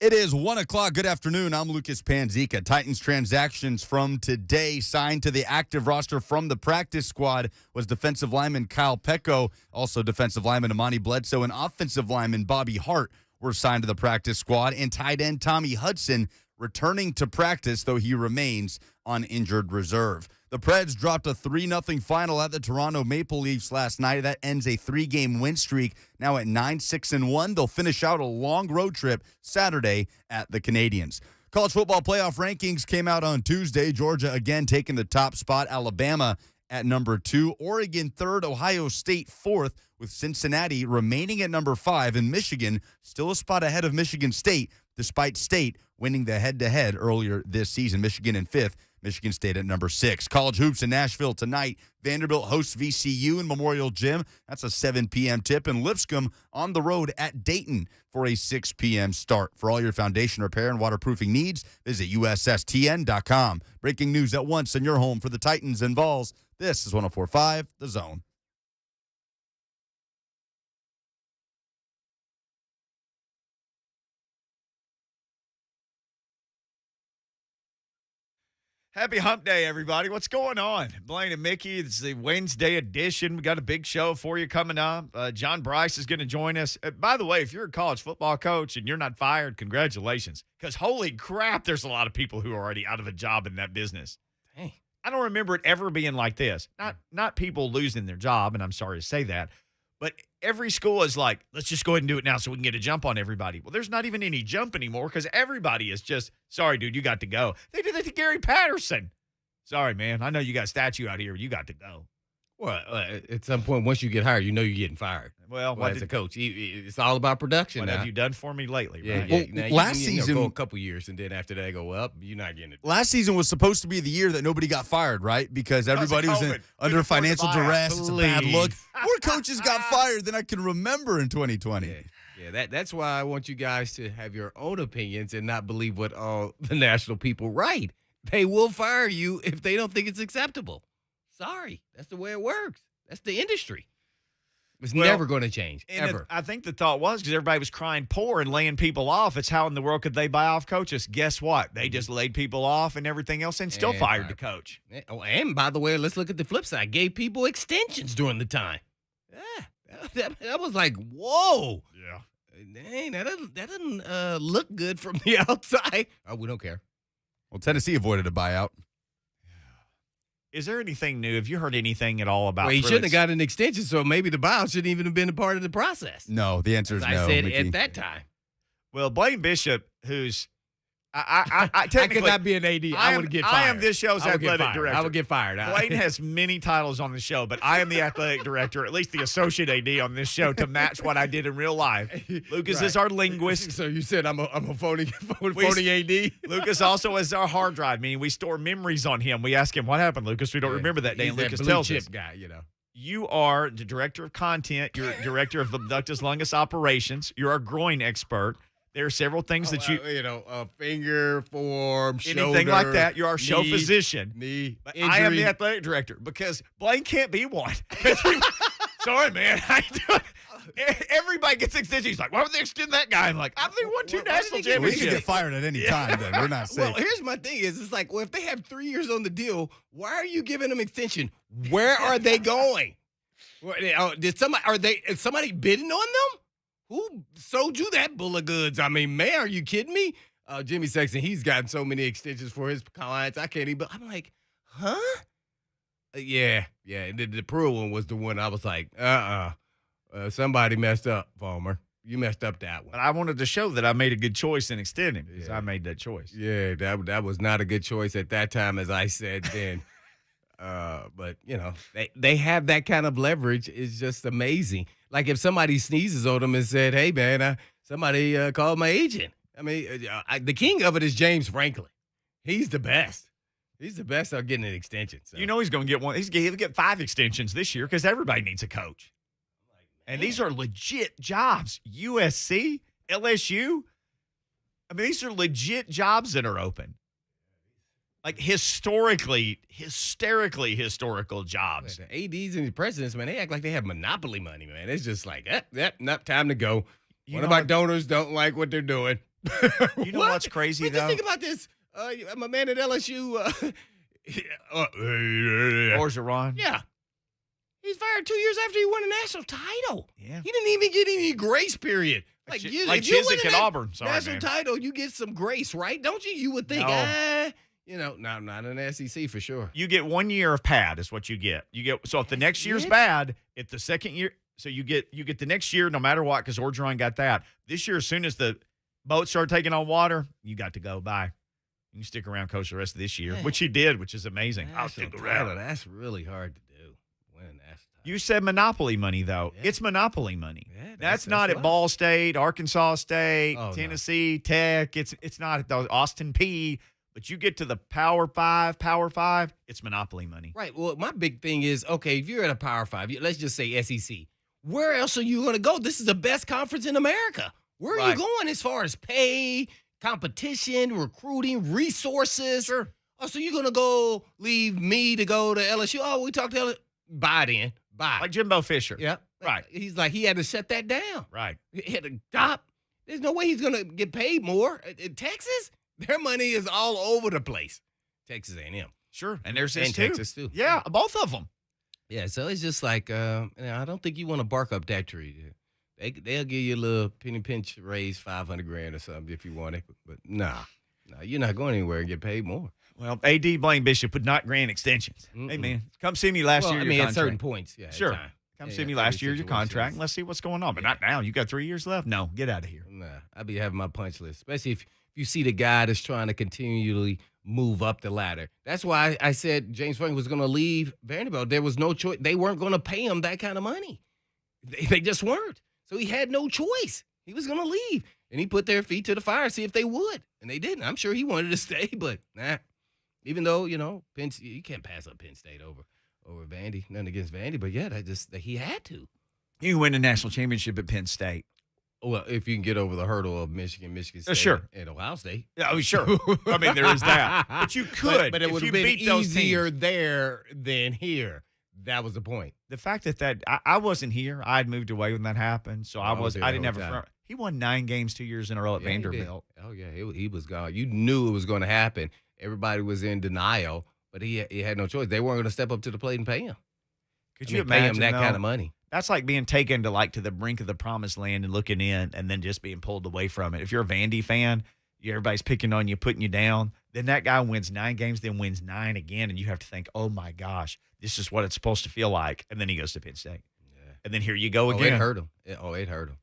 It is 1 o'clock. Good afternoon. I'm Lucas Panzica. Titans transactions from today signed to the active roster from the practice squad was defensive lineman Kyle Pecco, also defensive lineman Amani Bledsoe, and offensive lineman Bobby Hart were signed to the practice squad, and tight end Tommy Hudson returning to practice, though he remains on injured reserve. The Preds dropped a 3-0 final at the Toronto Maple Leafs last night. That ends a 3-game win streak, now at 9-6-1. They'll finish out a long road trip Saturday at the Canadiens. College football playoff rankings came out on Tuesday. Georgia again taking the top spot. Alabama at number 2. Oregon 3rd. Ohio State 4th, with Cincinnati remaining at number 5. And Michigan still a spot ahead of Michigan State, despite State winning the head-to-head earlier this season. Michigan in 5th. Michigan State at number 6. College hoops in Nashville tonight. Vanderbilt hosts VCU in Memorial Gym. That's a 7 p.m. tip. And Lipscomb on the road at Dayton for a 6 p.m. start. For all your foundation repair and waterproofing needs, visit USSTN.com. Breaking news at once in your home for the Titans and Vols. This is 104.5 The Zone. Happy Hump Day, everybody. What's going on? Blaine and Mickey, it's the Wednesday edition. We got a big show for you coming up. John Brice is going to join us. By the way, if you're a college football coach and you're not fired, congratulations. Because holy crap, there's a lot of people who are already out of a job in that business. Dang. I don't remember it ever being like this. Not people losing their job, and I'm sorry to say that, but every school is like, let's just go ahead and do it now so we can get a jump on everybody. Well, there's not even any jump anymore because everybody is just, sorry, dude, you got to go. They did that to Gary Patterson. Sorry, man. I know you got a statue out here. You got to go. Well, at some point, once you get hired, you know you're getting fired. Well, as a coach, it's all about production. What now. have you done for me lately? Yeah, Right? yeah. Well, Now, last you season- go a couple years, and then after that, go up. You're not getting it. Last season was supposed to be the year that nobody got fired, right? Because everybody was COVID. under Couldn't afford financial to buy it. duress. It's a bad Please. look. More coaches got fired than I can remember in 2020. Yeah. That's why I want you guys to have your own opinions and not believe what all the national people write. They will fire you if they don't think it's acceptable. Sorry, that's the way it works. That's the industry. It's never going to change, ever. I think the thought was because everybody was crying poor and laying people off. It's how in the world could they buy off coaches? Guess what? They just laid people off and everything else and still fired the coach. Oh, and by the way, let's look at the flip side. Gave people extensions during the time. Yeah, that was like, whoa. Yeah. Dang, that doesn't look good from the outside. Oh, we don't care. Well, Tennessee avoided a buyout. Is there anything new? Have you heard anything at all about Well, he shouldn't have Pruitt's- got an extension, so maybe the buyout shouldn't even have been a part of the process. No, the answer is As no. I said Mickey. at that time. Well, Blaine Bishop, who's I could technically not be an AD. I would get fired. I am this show's I would get athletic fired. director. I would get fired. Blaine has many titles on the show, but I am the athletic director, at least the associate AD on this show, to match what I did in real life. Lucas is our linguist. So you said I'm a phony AD? Lucas also is our hard drive, meaning we store memories on him. We ask him, what happened, Lucas? We don't remember that day, He's and that Lucas blue tells chip us. guy, you know. You are the director of content. You're director of abductus longus operations. You're our groin expert. There are several things that you finger, forearm, anything shoulder, like that. You're our show knee, physician. Knee, But injury. I am the athletic director because Blaine can't be one. Sorry, man. Everybody gets extensions. He's like, why would they extend that guy? I'm like, I think won 2 Why national did he get- We could get championships. fired at any time then. We're not safe. Well, here's my thing it's like, well, if they have 3 years on the deal, why are you giving them extension? Where are they going? Is somebody bidding on them? Who sold you that bull of goods? I mean, man, are you kidding me? Jimmy Sexton, he's gotten so many extensions for his clients. I can't even. I'm like, huh? Yeah. And the Pruitt one was the one I was like, somebody messed up, Palmer. You messed up that one. But I wanted to show that I made a good choice in extending because Yeah. I made that choice. Yeah, that was not a good choice at that time, as I said then. But you know, they have that kind of leverage. It's just amazing. Like if somebody sneezes on them and said, "Hey, man, somebody called my agent." I mean, the king of it is James Franklin. He's the best. He's the best at getting an extension. So. You know he's going to get one. He'll get 5 extensions this year because everybody needs a coach. And these are legit jobs. USC, LSU. I mean, these are legit jobs that are open. Like hysterically historical jobs. The ADs and the presidents, man, they act like they have monopoly money, man. It's just like, time to go. One of our donors don't like what they're doing. You know what's crazy, Wait, though? just think about this. My man at LSU, Orgeron. yeah. He's fired 2 years after he won a national title. Yeah. He didn't even get any grace period. Like if Chiswick you win at a Auburn. Sorry, national man. title, you get some grace, right? Don't you? You would think, No. not in the SEC for sure. You get 1 year of pad is what you get. So if the next year's bad, if the second year, so you get the next year no matter what, because Orgeron got that. This year, as soon as the boats start taking on water, you got to go. Bye. You can stick around, coach, the rest of this year, which he did, which is amazing. I'll stick around. That's really hard to do. Win a national title. You said monopoly money, though. Yeah. It's monopoly money. Yeah, that's not at Ball State, Arkansas State, Tennessee Tech. It's not at the Austin P. But you get to the Power 5, it's monopoly money. Right. Well, my big thing is, okay, if you're at a Power 5, let's just say SEC, where else are you going to go? This is the best conference in America. Where are you going as far as pay, competition, recruiting, resources? Sure. Oh, so you're going to go leave me to go to LSU? Oh, we talked to LSU. Bye then. Bye. Like Jimbo Fisher. Yeah. Right. He's like, he had to shut that down. Right. He had to stop. There's no way he's going to get paid more. In Texas, their money is all over the place. Texas A&M. Sure. And there's this and too. Texas too. Yeah, both of them. Yeah, so it's just like, I don't think you want to bark up that tree. They'll give you a little penny pinch raise, $500,000 or something if you want it. But nah, you're not going anywhere and get paid more. Well, AD Blaine Bishop would not grant extensions. Hey, man, come see me last year. At certain points, yeah. Sure. Come see me last year, your contract, and let's see what's going on. But not now. You got 3 years left? No, get out of here. Nah, I'll be having my punch list, especially if you see the guy that's trying to continually move up the ladder. That's why I said James Franklin was going to leave Vanderbilt. There was no choice. They weren't going to pay him that kind of money. They just weren't. So he had no choice. He was going to leave. And he put their feet to the fire, see if they would. And they didn't. I'm sure he wanted to stay, but nah. Even though, Penn, you can't pass up Penn State over Vandy. Nothing against Vandy, but yeah, he had to. You can win a national championship at Penn State. Well, if you can get over the hurdle of Michigan State, sure, and Ohio State. Oh, sure. I mean, there is that. But you could. But it would have been easier there than here. That was the point. The fact that I wasn't here. I had moved away when that happened, so I didn't have a front. He won 9 games 2 years in a row at Vanderbilt. Oh yeah, he was gone. You knew it was going to happen. Everybody was in denial, but he had no choice. They weren't going to step up to the plate and pay him. Could you imagine pay him that kind of money? That's like being taken to the brink of the promised land and looking in and then just being pulled away from it. If you're a Vandy fan, everybody's picking on you, putting you down. Then that guy wins 9 games, then wins 9 again, and you have to think, oh, my gosh, this is what it's supposed to feel like. And then he goes to Penn State. Yeah. And then here you go again. It hurt him. It hurt him.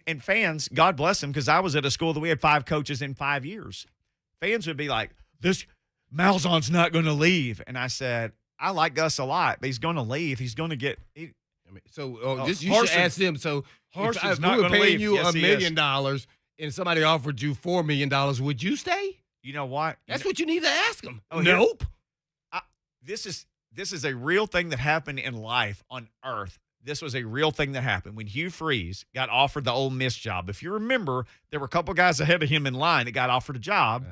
And fans, God bless them, because I was at a school that we had 5 coaches in 5 years. Fans would be like, this Malzahn's not going to leave. And I said, I like Gus a lot, but he's going to leave. He's going to get you should ask them. So if we were paying you $1 million and somebody offered you $4 million, would you stay? You know what? That's what you need to ask them. Oh, nope. This is a real thing that happened in life on earth. This was a real thing that happened when Hugh Freeze got offered the Ole Miss job. If you remember, there were a couple guys ahead of him in line that got offered a job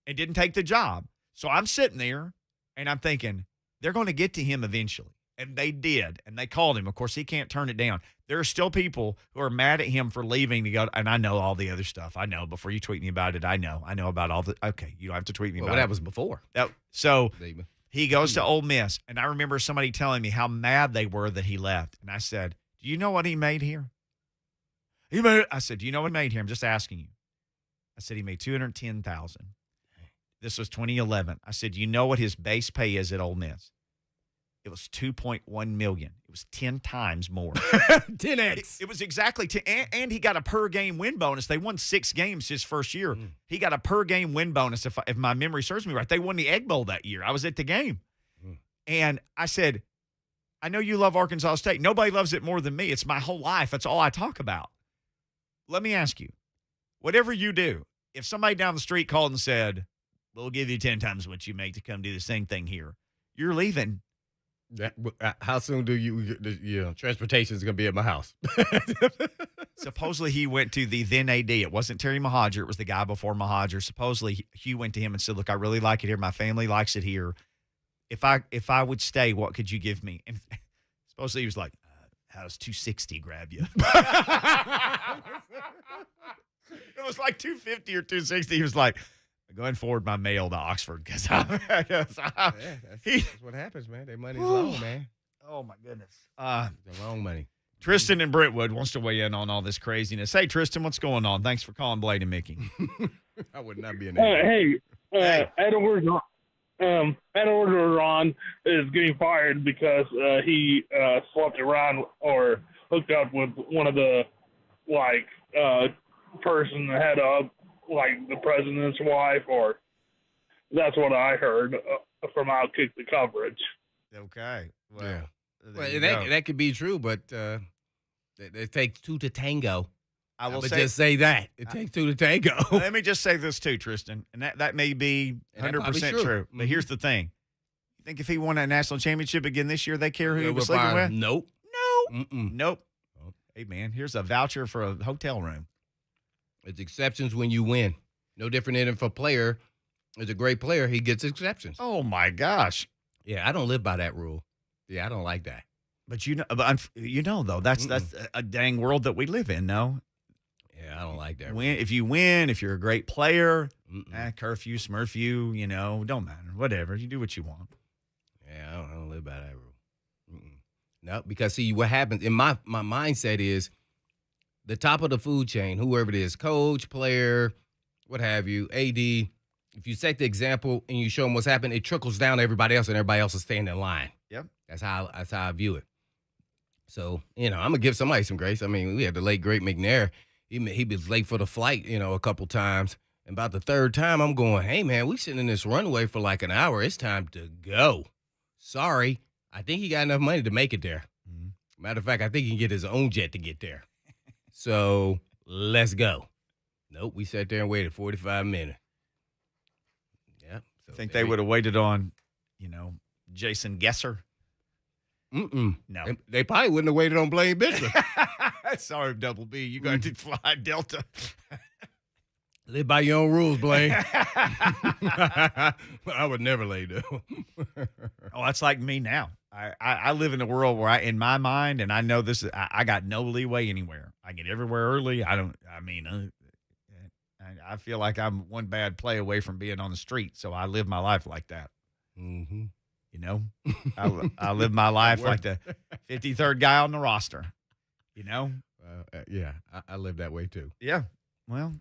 and didn't take the job. So I'm sitting there and I'm thinking, they're going to get to him eventually. And they did. And they called him. Of course, he can't turn it down. There are still people who are mad at him for leaving to go. And I know all the other stuff. I know. Before you tweet me about it, I know about all the. Okay, you don't have to tweet me about it. That was before. So he goes to Ole Miss. And I remember somebody telling me how mad they were that he left. And I said, do you know what he made here? I said, do you know what he made here? I'm just asking you. I said, he made $210,000. This was 2011. I said, you know what his base pay is at Ole Miss? It was $2.1 million. It was 10 times more. 10x. It was exactly 10. And he got a per game win bonus. They won 6 games his first year. He got a per game win bonus. If my memory serves me right, they won the Egg Bowl that year. I was at the game. And I said, I know you love Arkansas State. Nobody loves it more than me. It's my whole life. That's all I talk about. Let me ask you, whatever you do, if somebody down the street called and said, we'll give you 10 times what you make to come do the same thing here, you're leaving. How soon do you transportation is going to be at my house? Supposedly he went to the then AD. It wasn't Terry Mahajer. It was the guy before Mahajer. Supposedly Hugh went to him and said, look, I really like it here. My family likes it here. If I would stay, what could you give me? And supposedly he was like, how does 260 grab you? It was like 250 or 260. He was like, go ahead and forward my mail to Oxford because That's what happens, man. Their money's long, man. Oh, my goodness. It's long money. Tristan in Brentwood wants to weigh in on all this craziness. Hey, Tristan, what's going on? Thanks for calling Blaine and Mickey. I would not be an Edward Ron is getting fired because he slept around or hooked up with one of the person that had the president's wife, or that's what I heard from Outkick the coverage. Okay. Well, Yeah. there Well, you that could be true, but it takes two to tango. I will would say, just say that. It takes two to tango. let me just say this too, Tristan, and that may be And that 100% probably true. true. But here's the thing. You think if he won a national championship again this year, they care who he They was would sleeping fire with? him. Nope. No. Mm-mm. Nope. Nope. Hey, man, here's a voucher for a hotel room. It's exceptions when you win. No different than if a player is a great player, he gets exceptions. Oh, my gosh. Yeah, I don't live by that rule. Yeah, I don't like that. But though, that's a dang world that we live in, no? Yeah, I don't like that. If you win, if you're a great player, Mm-mm. curfew, smurfew, don't matter. Whatever. You do what you want. Yeah, I don't live by that rule. Mm-mm. No, because see, what happens in my mindset is the top of the food chain, whoever it is, coach, player, what have you, AD. If you set the example and you show them what's happened, it trickles down to everybody else, and everybody else is staying in line. Yep. That's how I view it. So I'm gonna give somebody some grace. I mean, we had the late great McNair. He was late for the flight, a couple times. And about the third time, I'm going, hey, man, we sitting in this runway for like an hour. It's time to go. Sorry. I think he got enough money to make it there. Mhm. Matter of fact, I think he can get his own jet to get there. So let's go. Nope, we sat there and waited 45 minutes. Yeah. So I think they would have waited on, Jason Gesser. Mm-mm. No. They probably wouldn't have waited on Blaine Bishop. Sorry, Double B. You got to fly Delta. Live by your own rules, Blaine. I would never lay down. Oh, that's like me now. I live in a world where in my mind, and I know this, I got no leeway anywhere. I get everywhere early. I feel like I'm one bad play away from being on the street. So I live my life like that. Mm-hmm. I live my life like the 53rd guy on the roster, Yeah, I live that way too. Yeah. Well,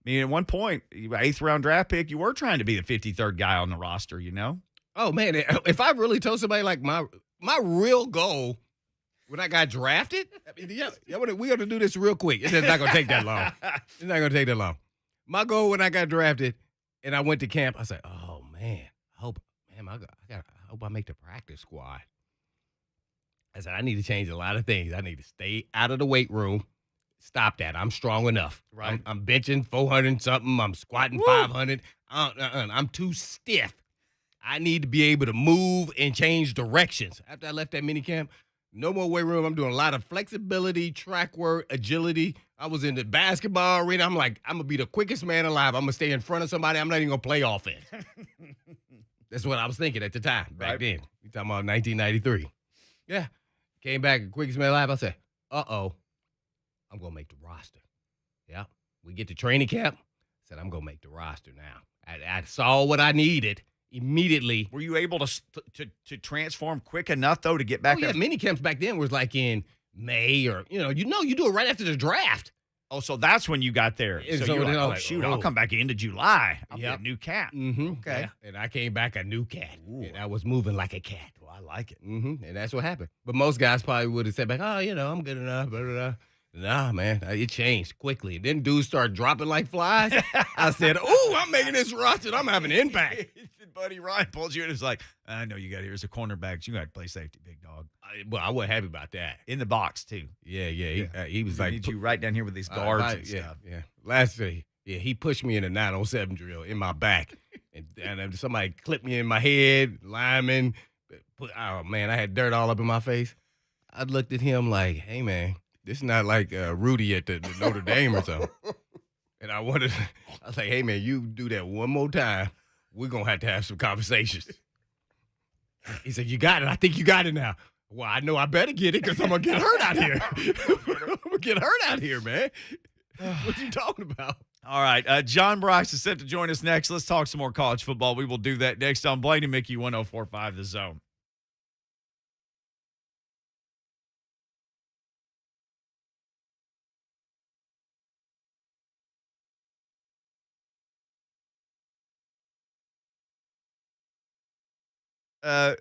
at one point, 8th round draft pick, you were trying to be the 53rd guy on the roster, Oh, man, if I really told somebody like my real goal when I got drafted, we're going to do this real quick. It's not going to take that long. It's not going to take that long. My goal when I got drafted and I went to camp, I said, oh, man, I hope I make the practice squad. I said, I need to change a lot of things. I need to stay out of the weight room. Stop that. I'm strong enough. Right. I'm benching 400 something. I'm squatting 500. I'm too stiff. I need to be able to move and change directions. After I left that mini camp, no more weight room. I'm doing a lot of flexibility, track work, agility. I was in the basketball arena. I'm like, I'm going to be the quickest man alive. I'm going to stay in front of somebody. I'm not even going to play offense. That's what I was thinking at the time, back then. You're talking about 1993. Yeah. Came back, quickest man alive. I said, uh-oh, I'm going to make the roster. Yeah. We get to training camp. I said, I'm going to make the roster now. I saw what I needed immediately. Were you able to transform quick enough, though, to get back yeah, up? mini camps back then was like in May or, you do it right after the draft. Oh, so that's when you got there. And So so you're then like, I oh, was like, shoot, oh. I'll come back into July. I'll be a Yep. new cat. Mm-hmm. Okay. Yeah. And I came back a new cat. Ooh. And I was moving like a cat. Well, I like it. Mm-hmm. And that's what happened. But most guys probably would have said back, oh, I'm good enough. Blah, blah, blah. Nah, man, it changed quickly. Then dudes started dropping like flies. I said, oh, I'm making this roster. I'm having an impact. Buddy Ryan pulls you in and is like, I know you got here as a cornerback. You got to play safety, big dog. I wasn't happy about that. In the box, too. Yeah. He was I like, need you right down here with these guards and stuff. Yeah. Last day, he pushed me in a 907 drill in my back. and somebody clipped me in my head, lineman. Oh, man, I had dirt all up in my face. I looked at him like, hey, man, this is not like Rudy at the Notre Dame or something. And I was like, hey, man, you do that one more time, we're going to have some conversations. He said, you got it. I think you got it now. Well, I know I better get it because I'm going to get hurt out here. I'm going to get hurt out here, man. What you talking about? All right. John Brice is set to join us next. Let's talk some more college football. We will do that next on Blaine and Mickey 1045 The Zone.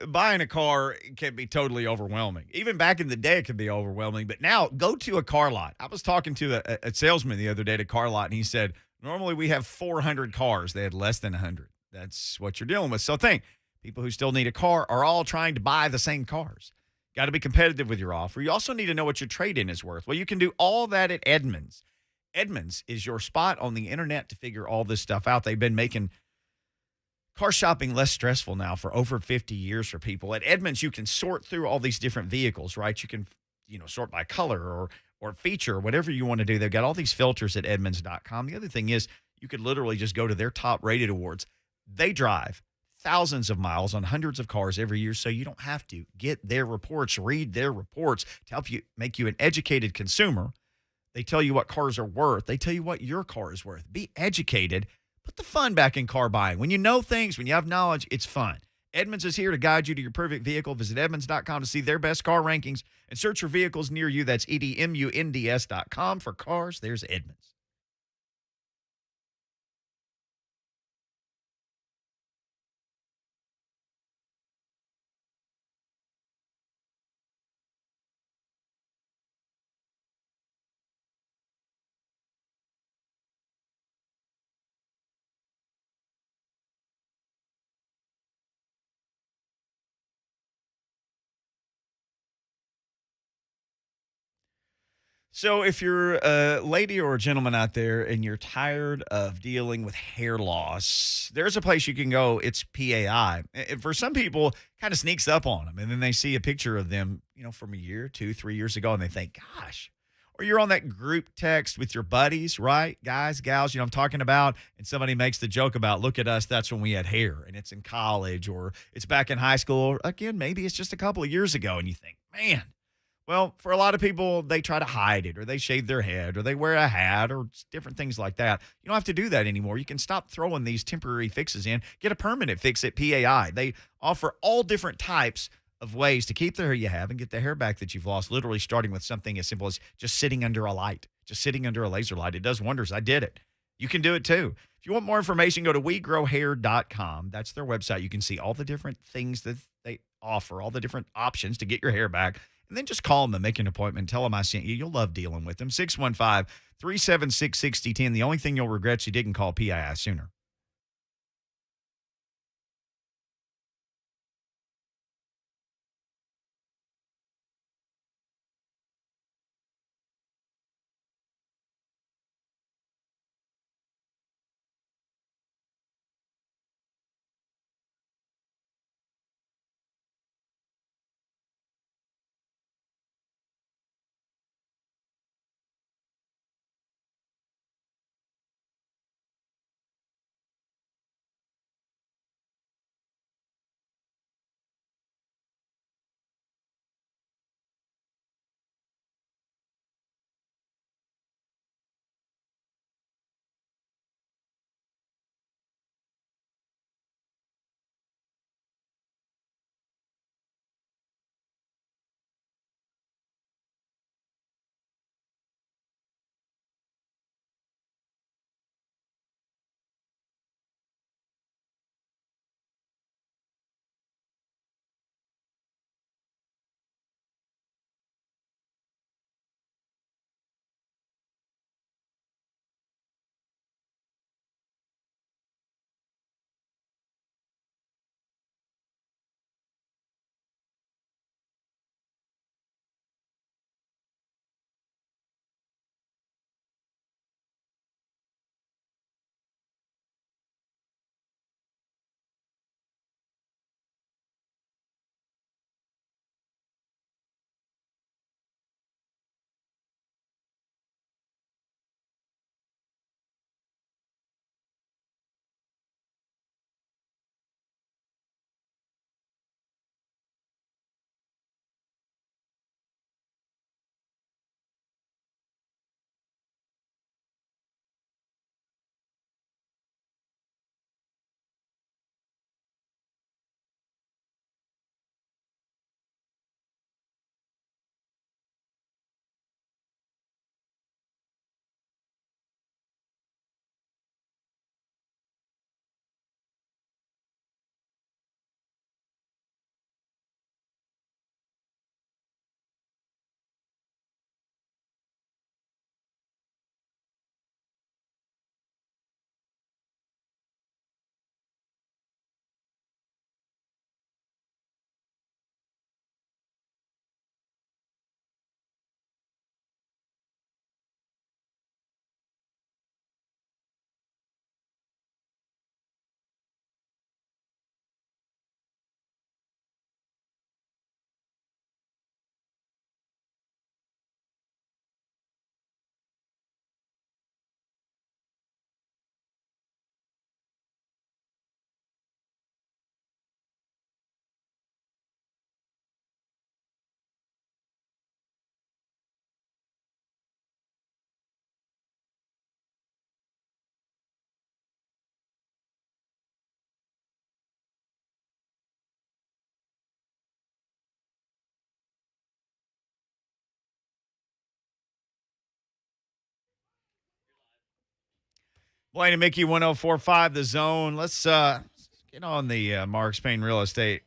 Buying a car can be totally overwhelming. Even back in the day, it could be overwhelming. But now, go to a car lot. I was talking to a salesman the other day at a car lot, and he said, normally we have 400 cars. They had less than 100. That's what you're dealing with. So think, people who still need a car are all trying to buy the same cars. Got to be competitive with your offer. You also need to know what your trade-in is worth. Well, you can do all that at Edmunds. Edmunds is your spot on the internet to figure all this stuff out. They've been making car shopping less stressful now for over 50 years for people. At Edmunds, you can sort through all these different vehicles, right? You can, sort by color or feature, whatever you want to do. They've got all these filters at Edmunds.com. The other thing is you could literally just go to their top rated awards. They drive thousands of miles on hundreds of cars every year, so you don't have to. Get their reports, read their reports to help you make you an educated consumer. They tell you what cars are worth. They tell you what your car is worth. Be educated. Put the fun back in car buying. When you know things, when you have knowledge, it's fun. Edmunds is here to guide you to your perfect vehicle. Visit Edmunds.com to see their best car rankings and search for vehicles near you. That's EDMUNDS.com. For cars, there's Edmunds. So, if you're a lady or a gentleman out there and you're tired of dealing with hair loss, there's a place you can go. It's PAI. And for some people, kind of sneaks up on them. And then they see a picture of them, from a year, 2, 3 years ago, and they think, gosh. Or you're on that group text with your buddies, right? Guys, gals, I'm talking about. And somebody makes the joke about, look at us, that's when we had hair. And it's in college or it's back in high school. Or again, maybe it's just a couple of years ago. And you think, man. Well, for a lot of people, they try to hide it or they shave their head or they wear a hat or different things like that. You don't have to do that anymore. You can stop throwing these temporary fixes in. Get a permanent fix at PAI. They offer all different types of ways to keep the hair you have and get the hair back that you've lost, literally starting with something as simple as just sitting under a light, just sitting under a laser light. It does wonders. I did it. You can do it too. If you want more information, go to wegrowhair.com. That's their website. You can see all the different things that they offer, all the different options to get your hair back. And then just call them and make an appointment. Tell them I sent you. You'll love dealing with them. 615-376-6010. The only thing you'll regret is you didn't call PII sooner. Blaine and Mickey 1045 The Zone. Let's get on the Mark Spain Real Estate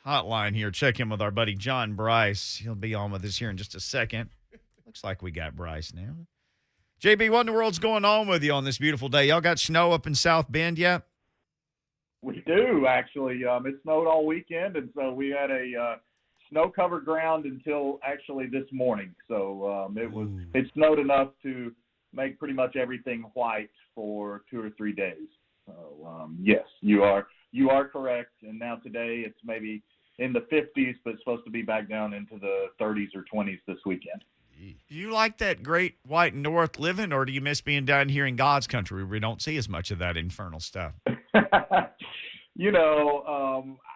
hotline here. Check in with our buddy John Brice. He'll be on with us here in just a second. Looks like we got Brice now. JB, what in the world's going on with you on this beautiful day? Y'all got snow up in South Bend yet? We do, actually. It snowed all weekend, and so we had a snow-covered ground until actually this morning. So it snowed enough to make pretty much everything white for 2 or 3 days. So yes, you are correct. And now today it's maybe in the 50s, but it's supposed to be back down into the 30s or 20s this weekend. Do you like that great white north living, or do you miss being down here in God's country where we don't see as much of that infernal stuff?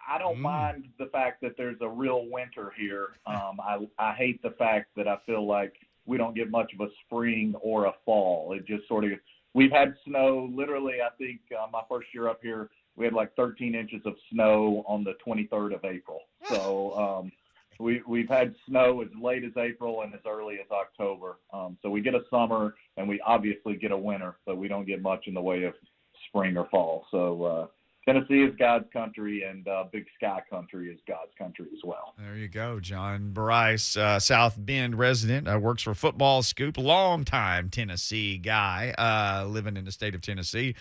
I don't mind the fact that there's a real winter here. I hate the fact that I feel like we don't get much of a spring or a fall. It just sort of – we've had snow literally, I think, my first year up here, we had like 13 inches of snow on the 23rd of April. So we've had snow as late as April and as early as October. So we get a summer and we obviously get a winter, but we don't get much in the way of spring or fall. So Tennessee is God's country, and Big Sky country is God's country as well. There you go. John Brice, South Bend resident, works for FootballScoop, longtime Tennessee guy, living in the state of Tennessee,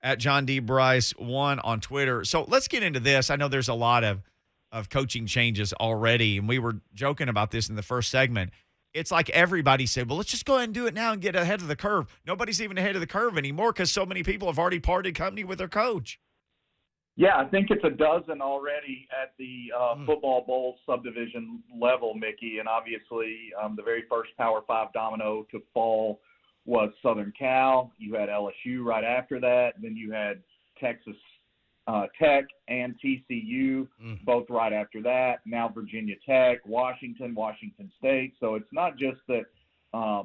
at John D. Brice 1 on Twitter. So let's get into this. I know there's a lot of coaching changes already, and we were joking about this in the first segment. It's like everybody said, well, let's just go ahead and do it now and get ahead of the curve. Nobody's even ahead of the curve anymore because so many people have already parted company with their coach. Yeah, I think it's a dozen already at the football bowl subdivision level, Mickey. And obviously the very first Power 5 domino to fall was Southern Cal. You had LSU right after that. Then you had Texas Tech and TCU, both right after that. Now Virginia Tech, Washington State. So it's not just that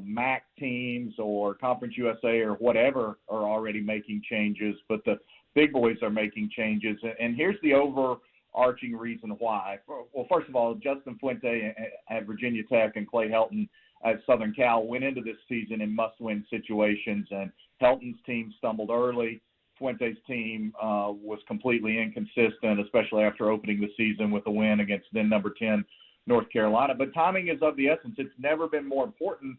MAC teams or Conference USA or whatever are already making changes, but the big boys are making changes. And here's the overarching reason why. Well, first of all, Justin Fuente at Virginia Tech and Clay Helton at Southern Cal went into this season in must-win situations, and Helton's team stumbled early. Fuente's team was completely inconsistent, especially after opening the season with a win against then number 10 North Carolina. But timing is of the essence. It's never been more important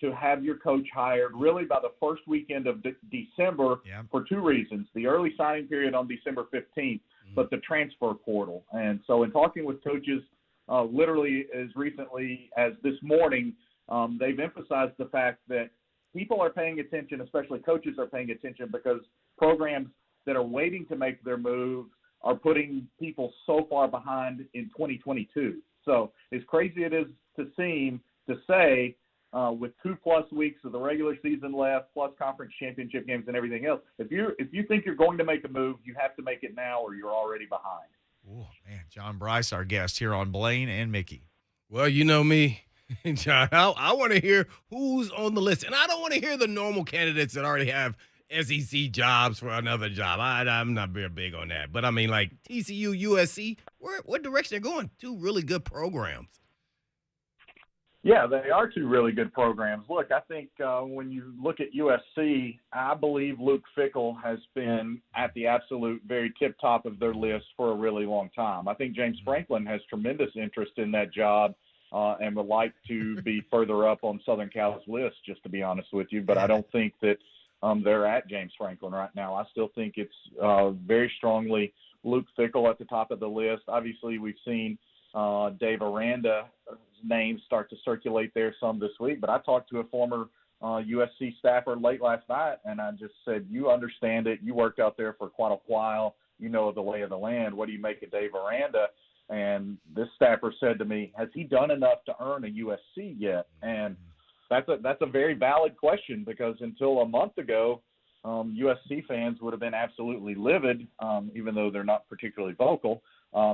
to have your coach hired really by the first weekend of December for two reasons. The early signing period on December 15th, but the transfer portal. And so in talking with coaches literally as recently as this morning, they've emphasized the fact that people are paying attention, especially coaches are paying attention, because programs that are waiting to make their moves are putting people so far behind in 2022. So as crazy it is to seem to say, with 2+ weeks of the regular season left, plus conference championship games and everything else, if you think you're going to make a move, you have to make it now or you're already behind. Oh, man. John Brice, our guest here on Blaine and Mickey. Well, you know me, John. I want to hear who's on the list. And I don't want to hear the normal candidates that already have SEC jobs for another job. I'm not very big on that. But, I mean, like TCU, USC, what direction they're going? Two really good programs. Yeah, they are two really good programs. Look, I think when you look at USC, I believe Luke Fickell has been at the absolute very tip top of their list for a really long time. I think James Franklin has tremendous interest in that job and would like to be further up on Southern Cal's list, just to be honest with you. But I don't think that they're at James Franklin right now. I still think it's very strongly Luke Fickell at the top of the list. Obviously, we've seen Dave Aranda's name start to circulate there some this week, but I talked to a former USC staffer late last night, and I just said, you understand it. You worked out there for quite a while. You know the lay of the land. What do you make of Dave Aranda? And this staffer said to me, has he done enough to earn a USC yet? And that's a very valid question, because until a month ago, USC fans would have been absolutely livid, even though they're not particularly vocal.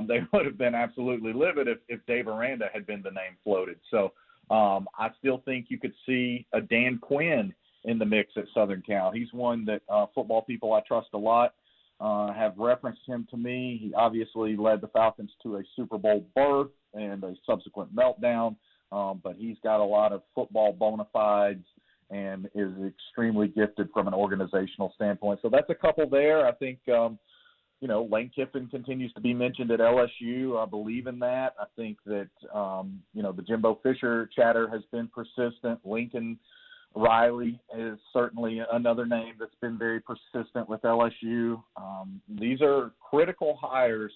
They would have been absolutely livid if Dave Aranda had been the name floated. So I still think you could see a Dan Quinn in the mix at Southern Cal. He's one that football people I trust a lot have referenced him to me. He obviously led the Falcons to a Super Bowl berth and a subsequent meltdown, but he's got a lot of football bona fides and is extremely gifted from an organizational standpoint. So that's a couple there. I think, Lane Kiffin continues to be mentioned at LSU. I believe in that. I think that, the Jimbo Fisher chatter has been persistent. Lincoln Riley is certainly another name that's been very persistent with LSU. These are critical hires,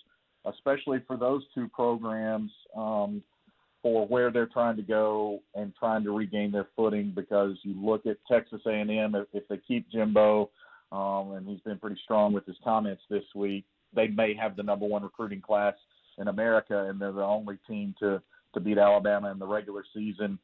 especially for those two programs, for where they're trying to go and trying to regain their footing, because you look at Texas A&M, if they keep Jimbo, and he's been pretty strong with his comments this week, they may have the number one recruiting class in America, and they're the only team to beat Alabama in the regular season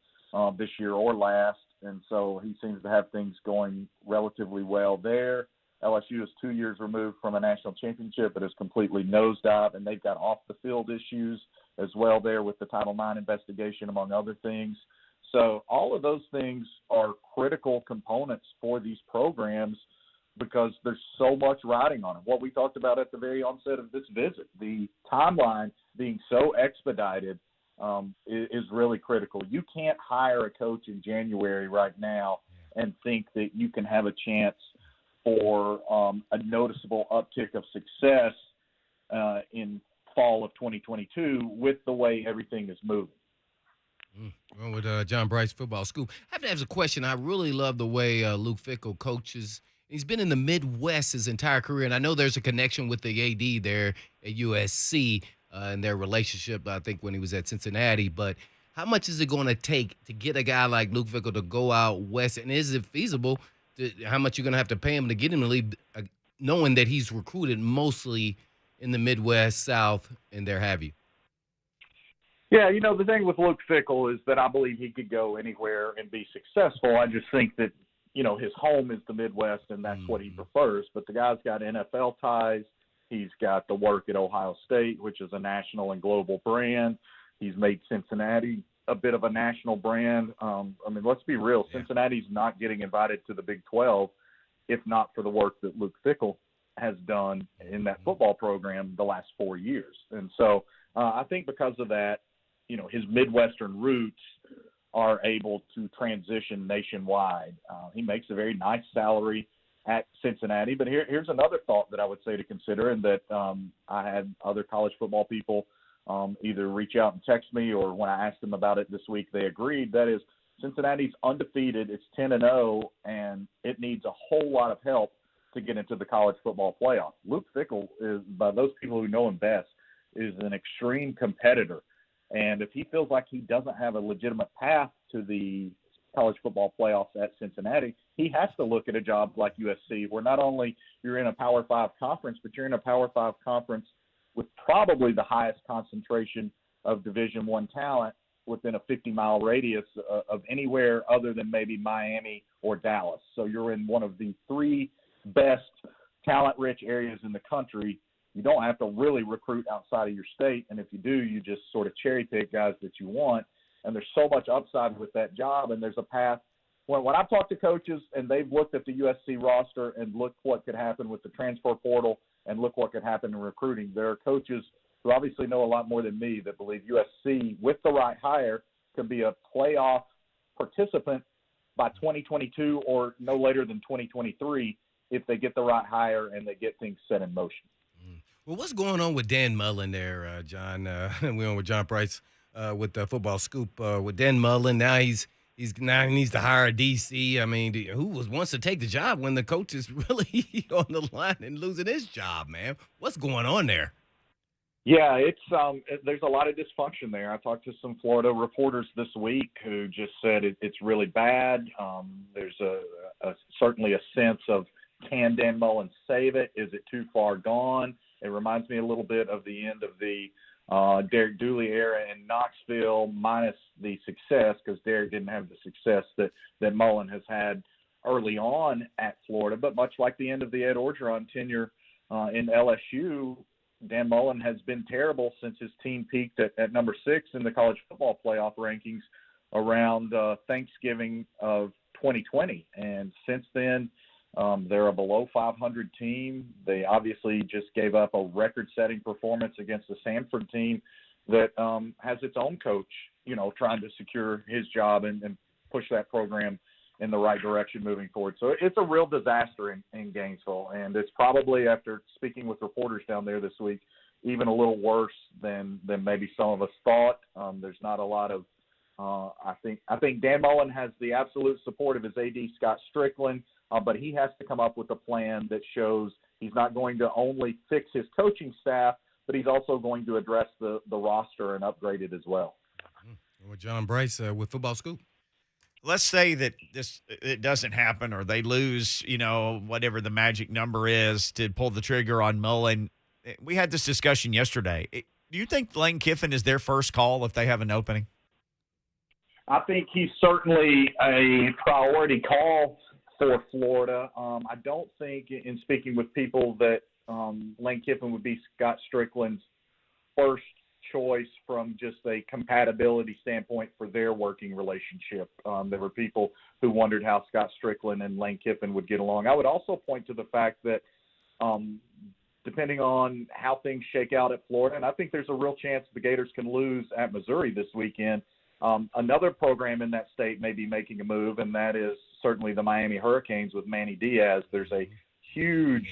this year or last. And so he seems to have things going relatively well there. LSU is 2 years removed from a national championship, but is completely nosedive, and they've got off-the-field issues as well there with the Title IX investigation, among other things. So all of those things are critical components for these programs because there's so much riding on them. What we talked about at the very onset of this visit, the timeline being so expedited, is really critical. You can't hire a coach in January right now and think that you can have a chance for a noticeable uptick of success in fall of 2022 with the way everything is moving. Well, with John Brice, Football Scoop, I have to ask a question. I really love the way Luke Fickell coaches. He's been in the Midwest his entire career, and I know there's a connection with the AD there at USC and their relationship, I think, when he was at Cincinnati. But how much is it going to take to get a guy like Luke Fickell to go out west, and is it feasible? How much you're going to have to pay him to get him to leave, knowing that he's recruited mostly in the Midwest, South, and there have you? Yeah, the thing with Luke Fickell is that I believe he could go anywhere and be successful. I just think that, his home is the Midwest, and that's what he prefers. But the guy's got NFL ties. He's got the work at Ohio State, which is a national and global brand. He's made Cincinnati a bit of a national brand. Let's be real. Cincinnati's not getting invited to the Big 12 if not for the work that Luke Fickell has done in that football program the last 4 years. And so I think because of that, his Midwestern roots are able to transition nationwide. He makes a very nice salary at Cincinnati. But here's another thought that I would say to consider, and that I had other college football people either reach out and text me, or when I asked them about it this week, they agreed. That is, Cincinnati's undefeated. It's 10-0, and it needs a whole lot of help to get into the college football playoff. Luke Fickell is, by those people who know him best, is an extreme competitor. And if he feels like he doesn't have a legitimate path to the college football playoffs at Cincinnati, he has to look at a job like USC, where not only you're in a Power 5 conference, but you're in a Power 5 conference with probably the highest concentration of Division I talent within a 50-mile radius of anywhere other than maybe Miami or Dallas. So you're in one of the three best talent-rich areas in the country. You don't have to really recruit outside of your state, and if you do, you just sort of cherry-pick guys that you want. And there's so much upside with that job, and there's a path. When I've talked to coaches and they've looked at the USC roster and looked what could happen with the transfer portal and look what could happen in recruiting, there are coaches who obviously know a lot more than me that believe USC, with the right hire, could be a playoff participant by 2022 or no later than 2023 if they get the right hire and they get things set in motion. Well, what's going on with Dan Mullen there, John? We're on with John Brice with the Football Scoop. With Dan Mullen, now he needs to hire a DC. I mean, who wants to take the job when the coach is really on the line and losing his job, man? What's going on there? Yeah, it's there's a lot of dysfunction there. I talked to some Florida reporters this week who just said it's really bad. There's certainly a sense of, can Dan Mullen save it? Is it too far gone? It reminds me a little bit of the end of the Derek Dooley era in Knoxville, minus the success, because Derek didn't have the success that Mullen has had early on at Florida. But much like the end of the Ed Orgeron tenure in LSU, Dan Mullen has been terrible since his team peaked at number 6 in the college football playoff rankings around Thanksgiving of 2020. And since then, they're a below 500 team. They obviously just gave up a record-setting performance against the Samford team that has its own coach, trying to secure his job and push that program in the right direction moving forward. So it's a real disaster in Gainesville, and it's probably, after speaking with reporters down there this week, even a little worse than maybe some of us thought. There's not a lot of I think Dan Mullen has the absolute support of his AD, Scott Strickland, but he has to come up with a plan that shows he's not going to only fix his coaching staff, but he's also going to address the roster and upgrade it as well. With John Brice with FootballScoop. Let's say that it doesn't happen, or they lose, whatever the magic number is to pull the trigger on Mullen. We had this discussion yesterday. Do you think Lane Kiffin is their first call if they have an opening? I think he's certainly a priority call for Florida. I don't think, in speaking with people, that Lane Kiffin would be Scott Strickland's first choice from just a compatibility standpoint for their working relationship. There were people who wondered how Scott Strickland and Lane Kiffin would get along. I would also point to the fact that depending on how things shake out at Florida, and I think there's a real chance the Gators can lose at Missouri this weekend, another program in that state may be making a move, and that is certainly the Miami Hurricanes with Manny Diaz. There's a huge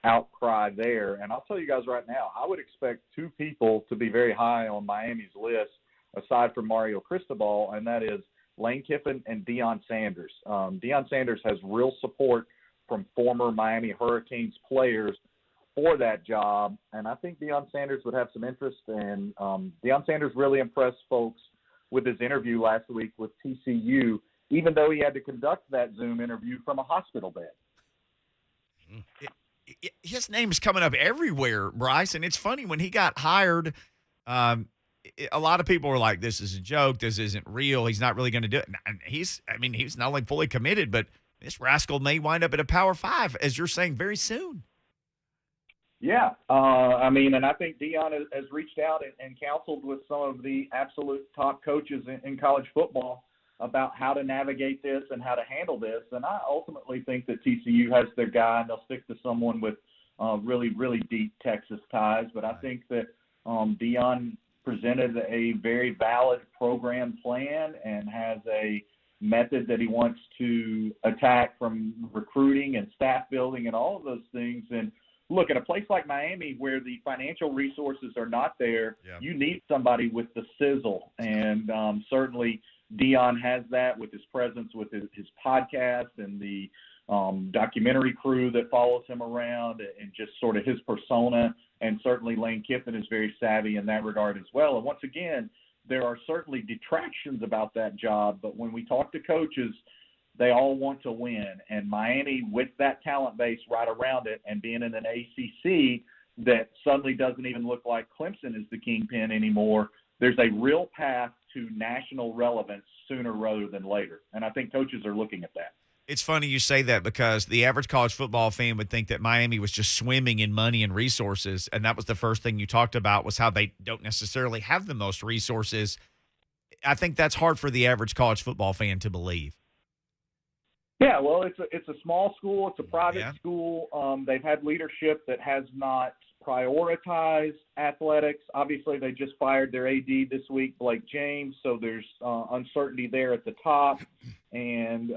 outcry there. And I'll tell you guys right now, I would expect two people to be very high on Miami's list, aside from Mario Cristobal, and that is Lane Kiffin and Deion Sanders. Deion Sanders has real support from former Miami Hurricanes players for that job, and I think Deion Sanders would have some interest. And Deion Sanders really impressed folks with his interview last week with TCU, even though he had to conduct that Zoom interview from a hospital bed. His name's coming up everywhere, Bryce, and it's funny, when he got hired, a lot of people were like, this is a joke, this isn't real, he's not really going to do it. And he's not only fully committed, but this rascal may wind up at a Power 5, as you're saying, very soon. Yeah, and I think Deion has reached out and counseled with some of the absolute top coaches in college football about how to navigate this and how to handle this. And I ultimately think that TCU has their guy, and they'll stick to someone with really, really deep Texas ties. But I think that Deion presented a very valid program plan and has a method that he wants to attack from recruiting and staff building and all of those things. And look, at a place like Miami where the financial resources are not there, you need somebody with the sizzle. And certainly Deion has that with his presence, with his podcast and the documentary crew that follows him around, and just sort of his persona. And certainly Lane Kiffin is very savvy in that regard as well. And once again, there are certainly detractions about that job, but when we talk to coaches, they all want to win. And Miami, with that talent base right around it and being in an ACC that suddenly doesn't even look like Clemson is the kingpin anymore, there's a real path to national relevance sooner rather than later. And I think coaches are looking at that. It's funny you say that, because the average college football fan would think that Miami was just swimming in money and resources, and that was the first thing you talked about, was how they don't necessarily have the most resources. I think that's hard for the average college football fan to believe. Yeah, well, it's a small school. It's a private school. They've had leadership that has not prioritized athletics. Obviously, they just fired their AD this week, Blake James, so there's uncertainty there at the top. And,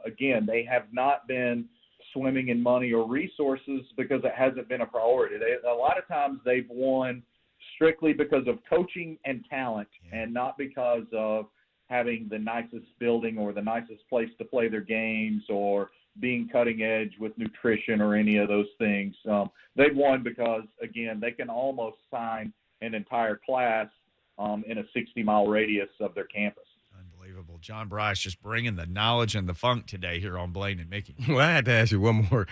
again, they have not been swimming in money or resources because it hasn't been a priority. A lot of times they've won strictly because of coaching and talent, and not because of having the nicest building or the nicest place to play their games or being cutting edge with nutrition or any of those things. They've won because, again, they can almost sign an entire class in a 60-mile radius of their campus. Unbelievable. John Brice just bringing the knowledge and the funk today here on Blaine and Mickey. Well, I had to ask you one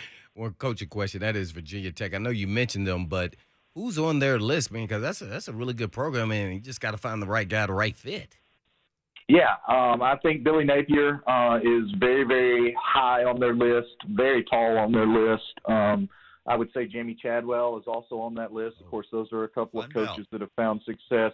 coaching question. That is Virginia Tech. I know you mentioned them, but who's on their list, man? Because that's a really good program, and you just got to find the right guy, the right fit. Yeah, I think Billy Napier is very, very high on their list, very tall on their list. I would say Jamie Chadwell is also on that list. Of course, those are a couple of coaches that have found success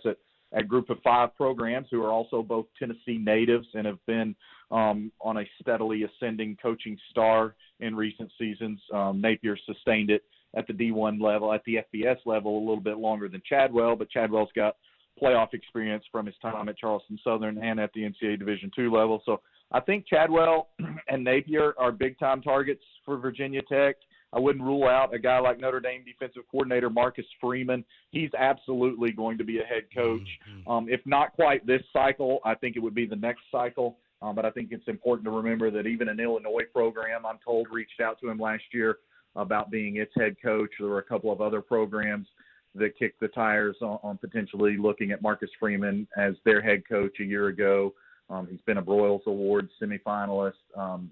at Group of Five programs, who are also both Tennessee natives and have been on a steadily ascending coaching star in recent seasons. Napier sustained it at the D1 level, at the FBS level, a little bit longer than Chadwell, but Chadwell's got playoff experience from his time at Charleston Southern and at the NCAA Division II level. So I think Chadwell and Napier are big-time targets for Virginia Tech. I wouldn't rule out a guy like Notre Dame defensive coordinator Marcus Freeman. He's absolutely going to be a head coach. If not quite this cycle, I think it would be the next cycle. But I think it's important to remember that even an Illinois program, I'm told, reached out to him last year about being its head coach. There were a couple of other programs that kicked the tires on potentially looking at Marcus Freeman as their head coach a year ago. He's been a Broyles Award semifinalist.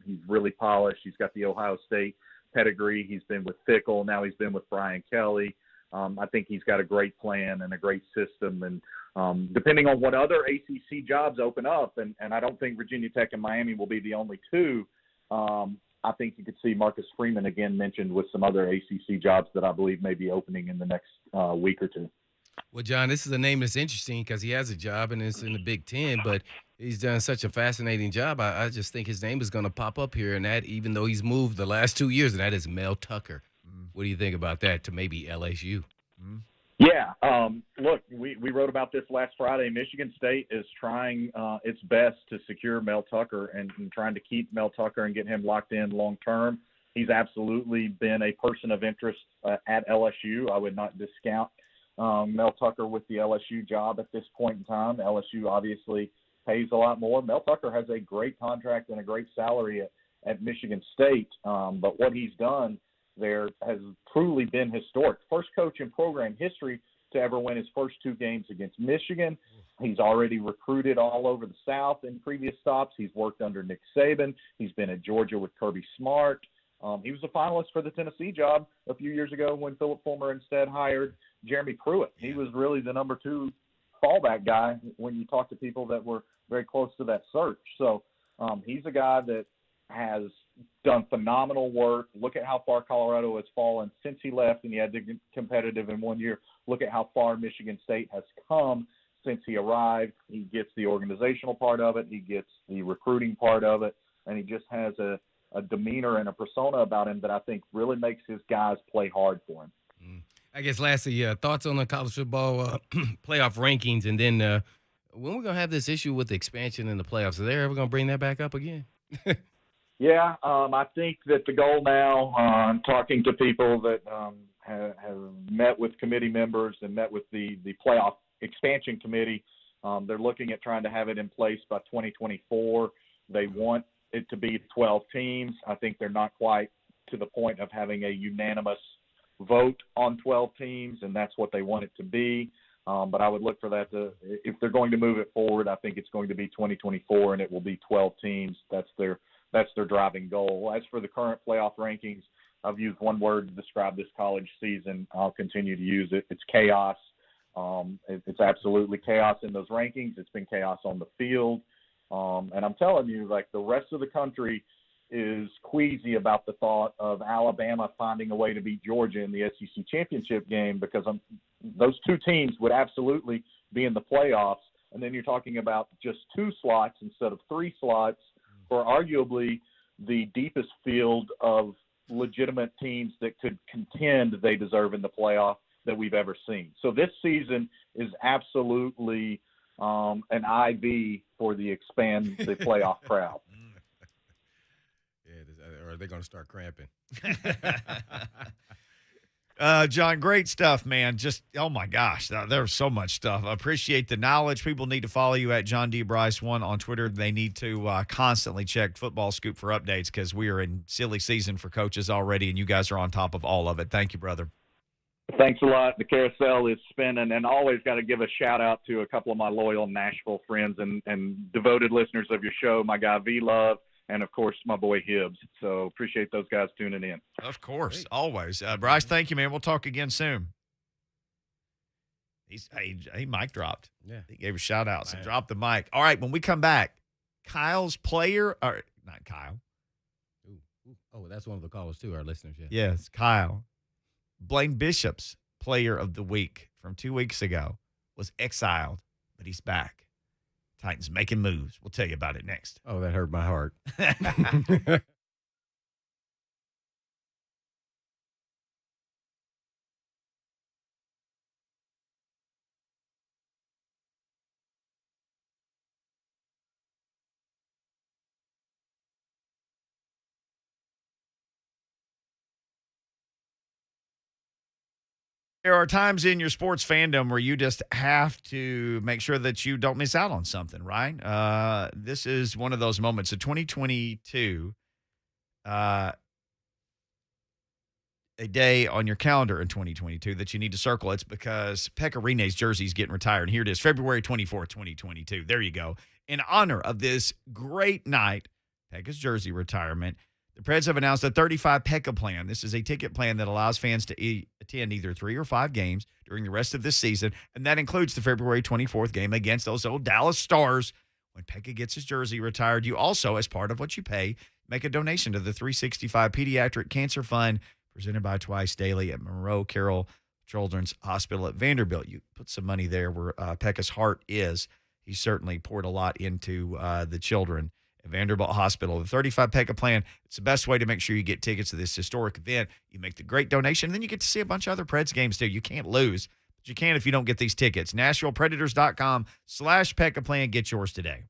He's really polished. He's got the Ohio State pedigree. He's been with Fickle. Now he's been with Brian Kelly. I think he's got a great plan and a great system. And depending on what other ACC jobs open up, and I don't think Virginia Tech and Miami will be the only two, I think you could see Marcus Freeman again mentioned with some other ACC jobs that I believe may be opening in the next week or two. Well, John, this is a name that's interesting because he has a job and it's in the Big Ten, but he's done such a fascinating job. I just think his name is going to pop up here, and that even though he's moved the last 2 years, and that is Mel Tucker. What do you think about that to maybe LSU? Yeah, look, we wrote about this last Friday. Michigan State is trying its best to secure Mel Tucker and trying to keep Mel Tucker and get him locked in long term. He's absolutely been a person of interest at LSU. I would not discount Mel Tucker with the LSU job at this point in time. LSU obviously pays a lot more. Mel Tucker has a great contract and a great salary at Michigan State, but what he's done there has truly been historic. First coach in program history to ever win his first 2 games against Michigan. He's already recruited all over the South in previous stops. He's worked under Nick Saban. He's been at Georgia with Kirby Smart. He was a finalist for the Tennessee job a few years ago when Philip Fulmer instead hired Jeremy Pruitt. He was really the number 2 fallback guy when you talk to people that were very close to that search. So he's a guy that has done phenomenal work. Look at how far Colorado has fallen since he left and he had to get competitive in 1 year. Look at how far Michigan State has come since he arrived. He gets the organizational part of it. He gets the recruiting part of it. And he just has a demeanor and a persona about him that I think really makes his guys play hard for him. I guess lastly, thoughts on the college football playoff rankings, and then when we're going to have this issue with the expansion in the playoffs, are they ever going to bring that back up again? Yeah, I think that the goal now, talking to people that have met with committee members and met with the playoff expansion committee, they're looking at trying to have it in place by 2024. They want it to be 12 teams. I think they're not quite to the point of having a unanimous vote on 12 teams, and that's what they want it to be. But I would look for that if they're going to move it forward, I think it's going to be 2024, and it will be 12 teams. That's their driving goal. As for the current playoff rankings, I've used one word to describe this college season. I'll continue to use it. It's chaos. It's absolutely chaos in those rankings. It's been chaos on the field. And I'm telling you, like, the rest of the country is queasy about the thought of Alabama finding a way to beat Georgia in the SEC championship game, because those 2 teams would absolutely be in the playoffs. And then you're talking about just 2 slots instead of 3 slots for arguably the deepest field of legitimate teams that could contend they deserve in the playoff that we've ever seen. So this season is absolutely an IV for the playoff crowd. Yeah, or are they going to start cramping? John, great stuff, man. Just, oh my gosh, there's so much stuff. I appreciate the knowledge. People need to follow you at John D. Brice 1 on Twitter. They need to constantly check Football Scoop for updates, because we are in silly season for coaches already, and you guys are on top of all of it. Thank you, brother. Thanks a lot. The carousel is spinning, and always got to give a shout-out to a couple of my loyal Nashville friends and devoted listeners of your show, my guy V-Love, and, of course, my boy Hibbs. So appreciate those guys tuning in. Of course, always. Brice, thank you, man. We'll talk again soon. He mic dropped. Yeah. He gave a shout-out, so drop the mic. All right, when we come back, Kyle's player – or not Kyle. Ooh. Oh, that's one of the callers, too, our listeners. Yeah. Yes, Kyle. Blaine Bishop's player of the week from 2 weeks ago was exiled, but he's back. Titans making moves. We'll tell you about it next. Oh, that hurt my heart. There are times in your sports fandom where you just have to make sure that you don't miss out on something, right? This is one of those moments. So 2022, a day on your calendar in 2022 that you need to circle. It's because Pekka Rinne's jersey is getting retired. And here it is, February 24th, 2022. There you go. In honor of this great night, Pekka's jersey retirement, the Preds have announced a 35 Pekka plan. This is a ticket plan that allows fans to attend either 3 or 5 games during the rest of this season, and that includes the February 24th game against those old Dallas Stars. When Pekka gets his jersey retired, you also, as part of what you pay, make a donation to the 365 Pediatric Cancer Fund presented by Twice Daily at Monroe Carroll Children's Hospital at Vanderbilt. You put some money there where Pekka's heart is. He certainly poured a lot into the children at Vanderbilt Hospital. The 35 Pekka plan, it's the best way to make sure you get tickets to this historic event. You make the great donation, and then you get to see a bunch of other Preds games, too. You can't lose, but you can if you don't get these tickets. NashvillePredators.com/Pekka plan. Get yours today.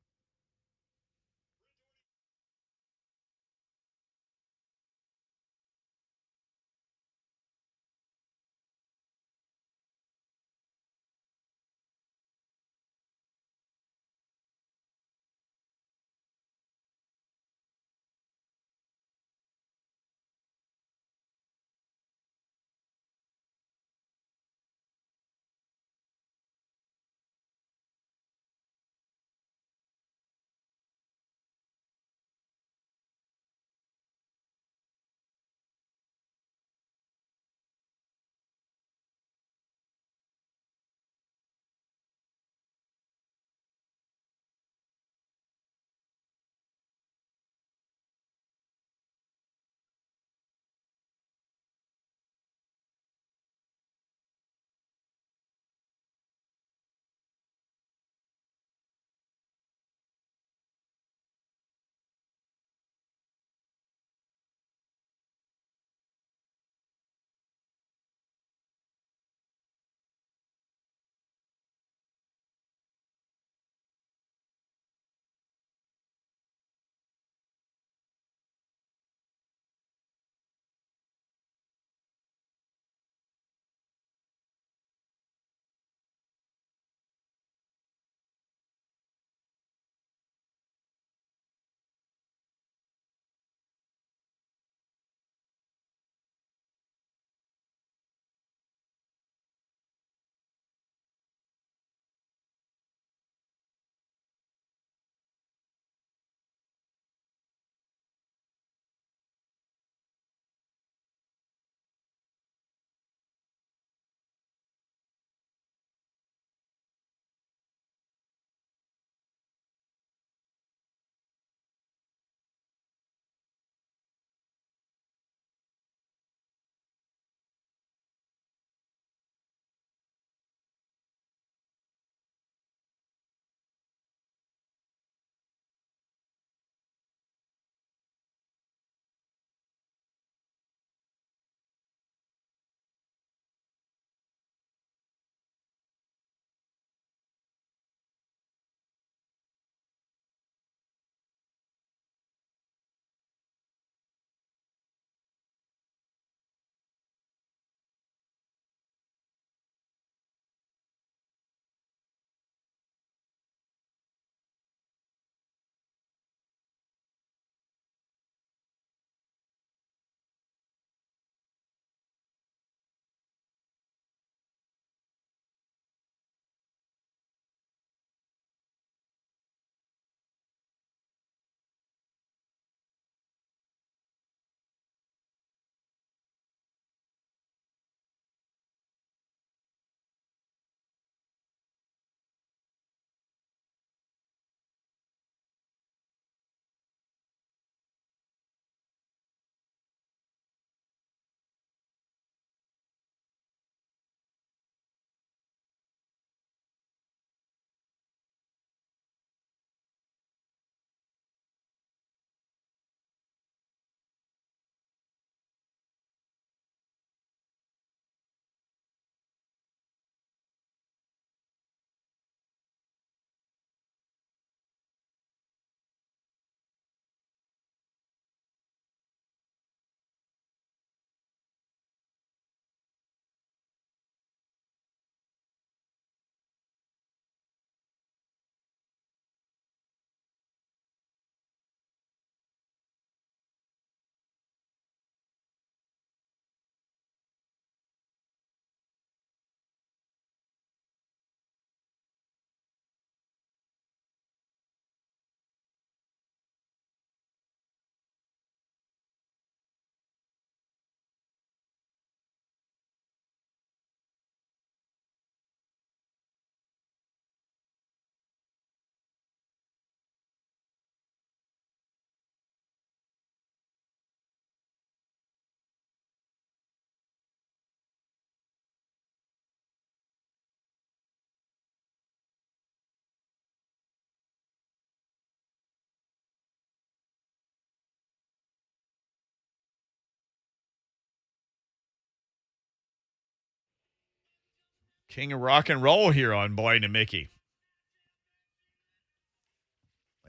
King of rock and roll here on Blaine and Mickey.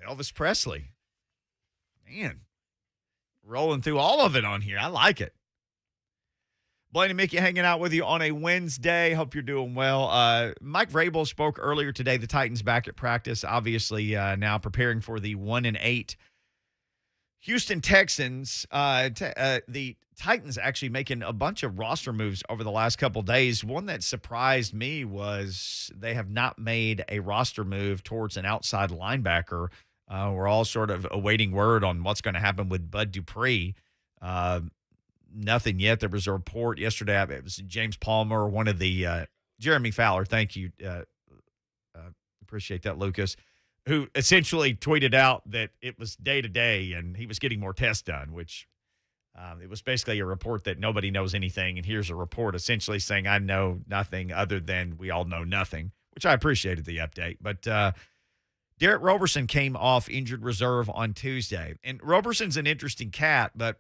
Elvis Presley. Man, rolling through all of it on here. I like it. Blaine and Mickey hanging out with you on a Wednesday. Hope you're doing well. Mike Vrabel spoke earlier today. The Titans back at practice, obviously now preparing for the 1-8 Houston Texans. The Titans actually making a bunch of roster moves over the last couple of days. One that surprised me was they have not made a roster move towards an outside linebacker. We're all sort of awaiting word on what's going to happen with Bud Dupree. Nothing yet. There was a report yesterday. It was James Palmer, one of the Jeremy Fowler. Thank you. Appreciate that, Lucas, who essentially tweeted out that it was day to day and he was getting more tests done, which it was basically a report that nobody knows anything. And here's a report essentially saying, I know nothing other than we all know nothing, which I appreciated the update. But Derek Roberson came off injured reserve on Tuesday. And Roberson's an interesting cat, but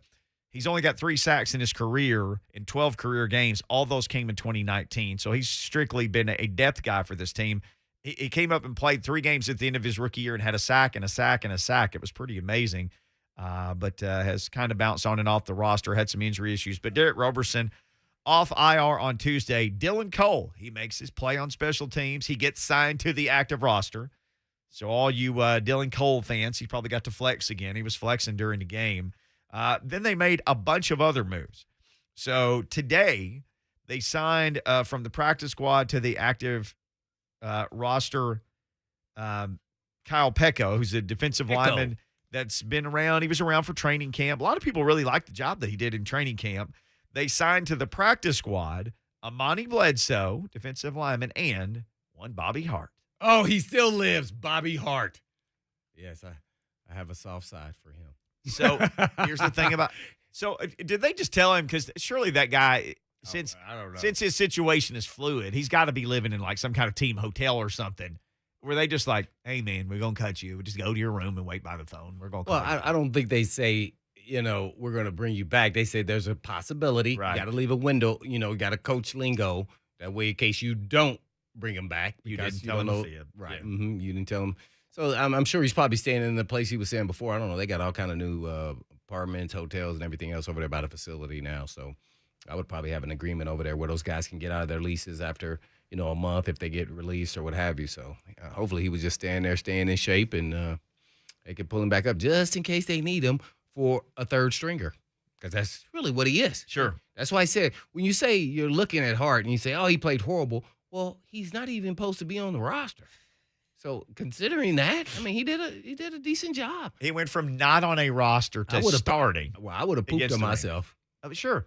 he's only got 3 sacks in his career in 12 career games. All those came in 2019. So he's strictly been a depth guy for this team. He came up and played 3 games at the end of his rookie year and had a sack and a sack and a sack. It was pretty amazing, but has kind of bounced on and off the roster, had some injury issues. But Derek Roberson off IR on Tuesday. Dylan Cole, he makes his play on special teams. He gets signed to the active roster. So all you Dylan Cole fans, he probably got to flex again. He was flexing during the game. Then they made a bunch of other moves. So today they signed from the practice squad to the active roster Kyle Pecco, who's a defensive lineman that's been around. He was around for training camp. A lot of people really liked the job that he did in training camp. They signed to the practice squad Amani Bledsoe, defensive lineman, and one Bobby Hart. Oh, he still lives, Bobby Hart. Yes, I have a soft side for him. So here's the thing about – so did they just tell him – because surely that guy – Since his situation is fluid, he's got to be living in like some kind of team hotel or something where they just like, hey, man, we're going to cut you. Just go to your room and wait by the phone. We're going to call you. I don't think they say, we're going to bring you back. They say there's a possibility. Right. You got to leave a window. You got to coach lingo. That way, in case you don't bring him back. You didn't tell him. Right. Yeah. Mm-hmm, you didn't tell him. So I'm sure he's probably staying in the place he was staying before. I don't know. They got all kind of new apartments, hotels, and everything else over there by the facility now. So I would probably have an agreement over there where those guys can get out of their leases after, a month if they get released or what have you. So hopefully he was just staying there, staying in shape, and they could pull him back up just in case they need him for a third stringer, because that's really what he is. Sure. That's why I said, when you say you're looking at Hart and you say, oh, he played horrible, well, he's not even supposed to be on the roster. So considering that, I mean, he did a decent job. He went from not on a roster to starting. Well, I would have pooped on myself. Sure.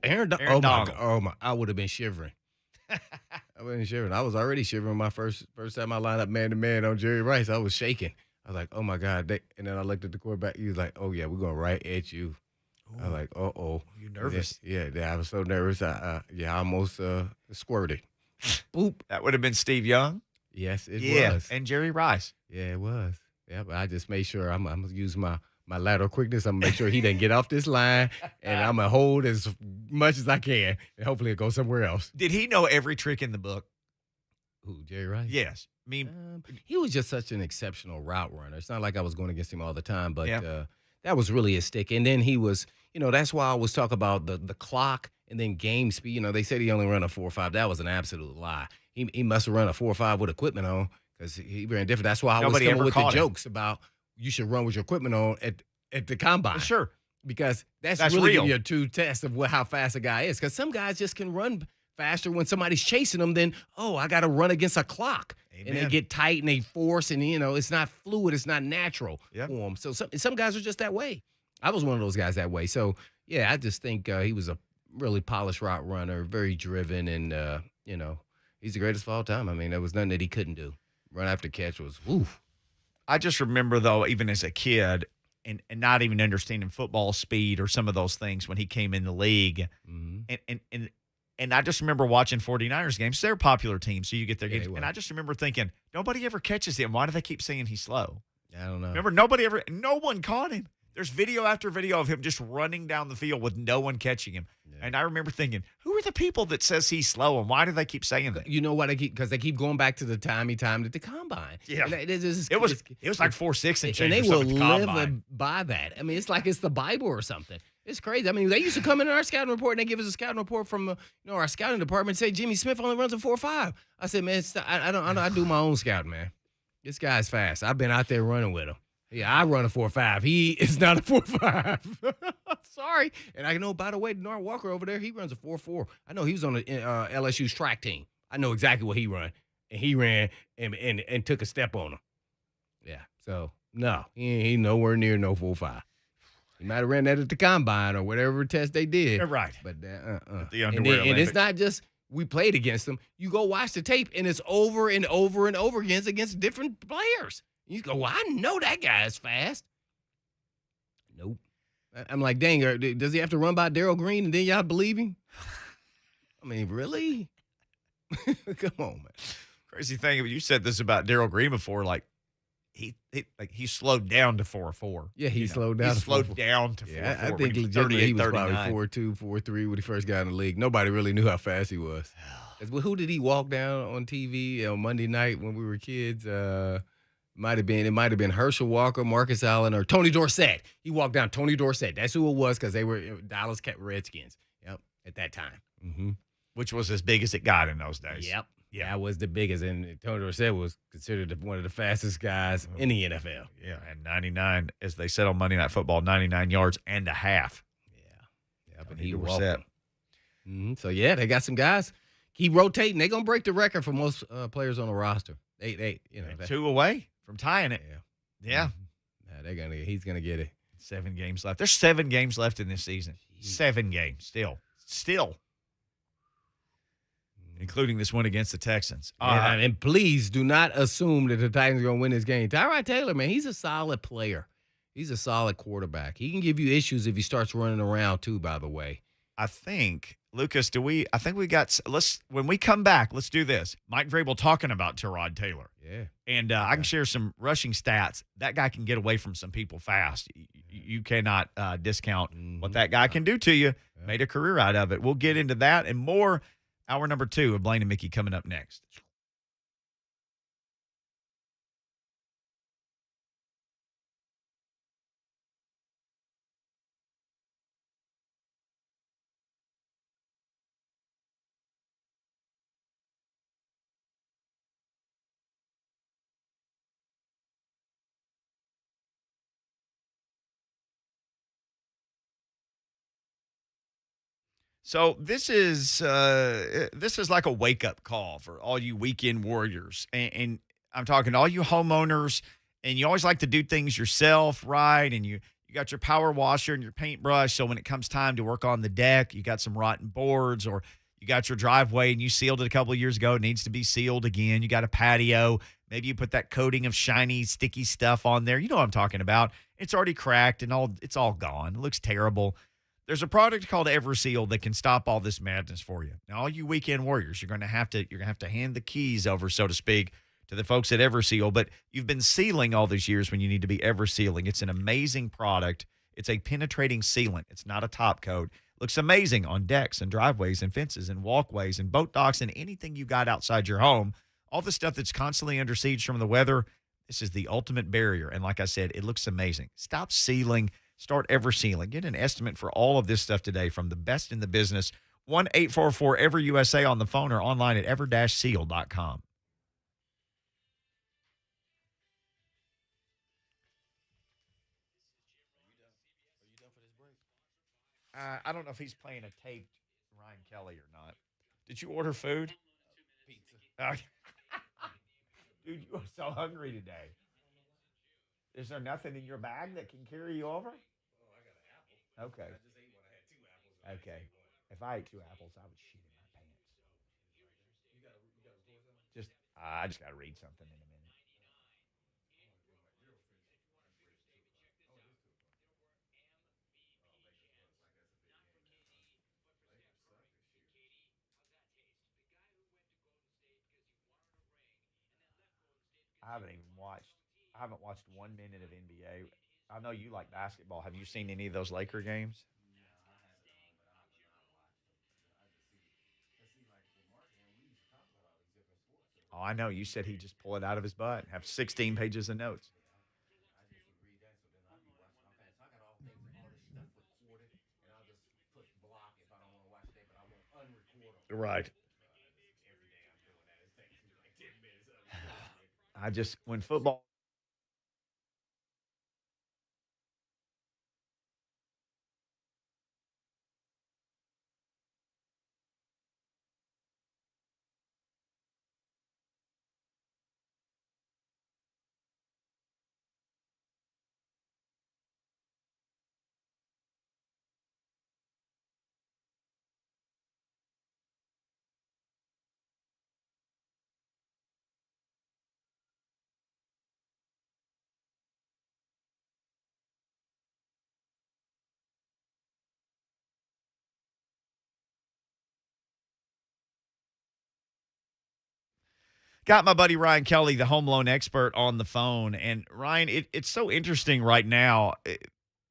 Aaron Donald. I would have been shivering. I wasn't shivering. I was already shivering my first time I lined up man-to-man on Jerry Rice. I was shaking. I was like, oh, my God. And then I looked at the quarterback. He was like, oh, yeah, we're going right at you. Ooh. I was like, uh-oh. You nervous? Yeah, I was so nervous. I almost squirted. Boop. That would have been Steve Young? Yes, it was. And Jerry Rice. Yeah, it was. Yeah, but I just made sure I'm going to use my lateral quickness. I'm going to make sure he doesn't get off this line, and I'm going to hold as much as I can, and hopefully it'll go somewhere else. Did he know every trick in the book? Who, Jerry Rice? Yes. I mean, he was just such an exceptional route runner. It's not like I was going against him all the time, but that was really his stick. And then he was, that's why I always talk about the clock and then game speed. They said he only ran a 4.5. That was an absolute lie. He must have run a 4.5 with equipment on, because he ran different. That's why I was coming with the jokes about you should run with your equipment on at the combine. Sure. Because that's really your true test of how fast a guy is. Because some guys just can run faster when somebody's chasing them than, I got to run against a clock. Amen. And they get tight and they force, and, it's not fluid. It's not natural for them. So some guys are just that way. I was one of those guys that way. So, yeah, I just think he was a really polished route runner, very driven, and, he's the greatest of all time. I mean, there was nothing that he couldn't do. Run after catch was, woof. I just remember, though, even as a kid, and not even understanding football speed or some of those things when he came in the league. Mm-hmm. And I just remember watching 49ers games. They're a popular team, so you get their games. And I just remember thinking, nobody ever catches him. Why do they keep saying he's slow? I don't know. Remember, no one caught him. There's video after video of him just running down the field with no one catching him. Yeah. And I remember thinking, who are the people that says he's slow, and why do they keep saying that? You know what? Because they keep going back to the time he timed at the combine. Yeah. And It was like 4.6 and change. and they or will something at the live combine. by that. I mean, it's like it's the Bible or something. It's crazy. I mean, they used to come in our scouting report and they give us a scouting report from our scouting department and say Jimmy Smith only runs a 4.5. I said, man, I do my own scouting, man. This guy's fast. I've been out there running with him. Yeah, I run a 4.5. He is not a 4.5. Sorry. And I know, by the way, Denard Walker over there, he runs a 4.4. I know he was on the LSU's track team. I know exactly what he run. And he ran and took a step on him. Yeah. So, no, he nowhere near no 4.5. He might have ran that at the combine or whatever test they did. You're right. But The and underwear it's Olympics. not just we played against them. You go watch the tape, and it's over and over and over against different players. You go, well, I know that guy is fast. Nope. I'm like, dang, does he have to run by Darryl Green and then y'all believe him? I mean, really? Come on, man. Crazy thing, you said this about Darryl Green before, like he slowed down to 4.4. Yeah, he slowed down. He to slowed 4.4. down to 4.4. Yeah, I when think he was legitimately he was 38, probably 4.2, 4.3 when he first got in the league. Nobody really knew how fast he was. Who did he walk down on TV on Monday night when we were kids? It might have been Herschel Walker, Marcus Allen, or Tony Dorsett. He walked down Tony Dorsett. That's who it was because they were Dallas Redskins. Yep, at that time. Mm-hmm. Which was as big as it got in those days. Yep. Yeah. That was the biggest, and Tony Dorsett was considered one of the fastest guys in the NFL. Yeah, and 99, as they said on Monday Night Football, 99 yards and a half. Yeah, but Tony he walked Dorsett. them. So yeah, they got some guys. Keep rotating. They're gonna break the record for most players on the roster. They that- 2 away from tying it. Yeah. He's gonna get it. 7 games left. There's 7 games left in this season. 7 games still. Including this one against the Texans. And please do not assume that the Titans are going to win this game. Tyrod Taylor, man, he's a solid player. He's a solid quarterback. He can give you issues if he starts running around too, by the way. I think, Lucas, when we come back, let's do this. Mike Vrabel talking about Tyrod Taylor. Yeah. And I can share some rushing stats. That guy can get away from some people fast. You cannot discount what that guy can do to you. Yeah. Made a career out of it. We'll get into that and more. Hour number 2 of Blaine and Mickey coming up next. So this is like a wake up call for all you weekend warriors, and I'm talking to all you homeowners, and you always like to do things yourself, right? And you got your power washer and your paintbrush, so when it comes time to work on the deck, you got some rotten boards, or you got your driveway and you sealed it a couple of years ago, it needs to be sealed again. You got a patio, maybe you put that coating of shiny, sticky stuff on there. You know what I'm talking about? It's already cracked and it's all gone. It looks terrible. There's a product called Everseal that can stop all this madness for you. Now, all you weekend warriors, you're gonna have to hand the keys over, so to speak, to the folks at Everseal. But you've been sealing all these years when you need to be Eversealing. It's an amazing product. It's a penetrating sealant. It's not a top coat. It looks amazing on decks and driveways and fences and walkways and boat docks and anything you got outside your home. All the stuff that's constantly under siege from the weather. This is the ultimate barrier. And like I said, it looks amazing. Stop sealing. Start Eversealing. Get an estimate for all of this stuff today from the best in the business. 1-844-EVER-USA on the phone or online at ever-seal.com. I don't know if he's playing a taped Ryan Kelly or not. Did you order food? Pizza. Dude, you are so hungry today. Is there nothing in your bag that can carry you over? Oh, I got an apple. Okay. I just ate one. I had 2 apples. Okay. If I ate 2 apples, I would shit in my pants. You got a report on? I just got to read something in a minute. I haven't watched 1 minute of NBA. I know you like basketball. Have you seen any of those Laker games? Oh, I know. You said he just pull it out of his butt and have 16 pages of notes. Right. When football. Got my buddy Ryan Kelly, the home loan expert, on the phone. And Ryan, it's so interesting right now.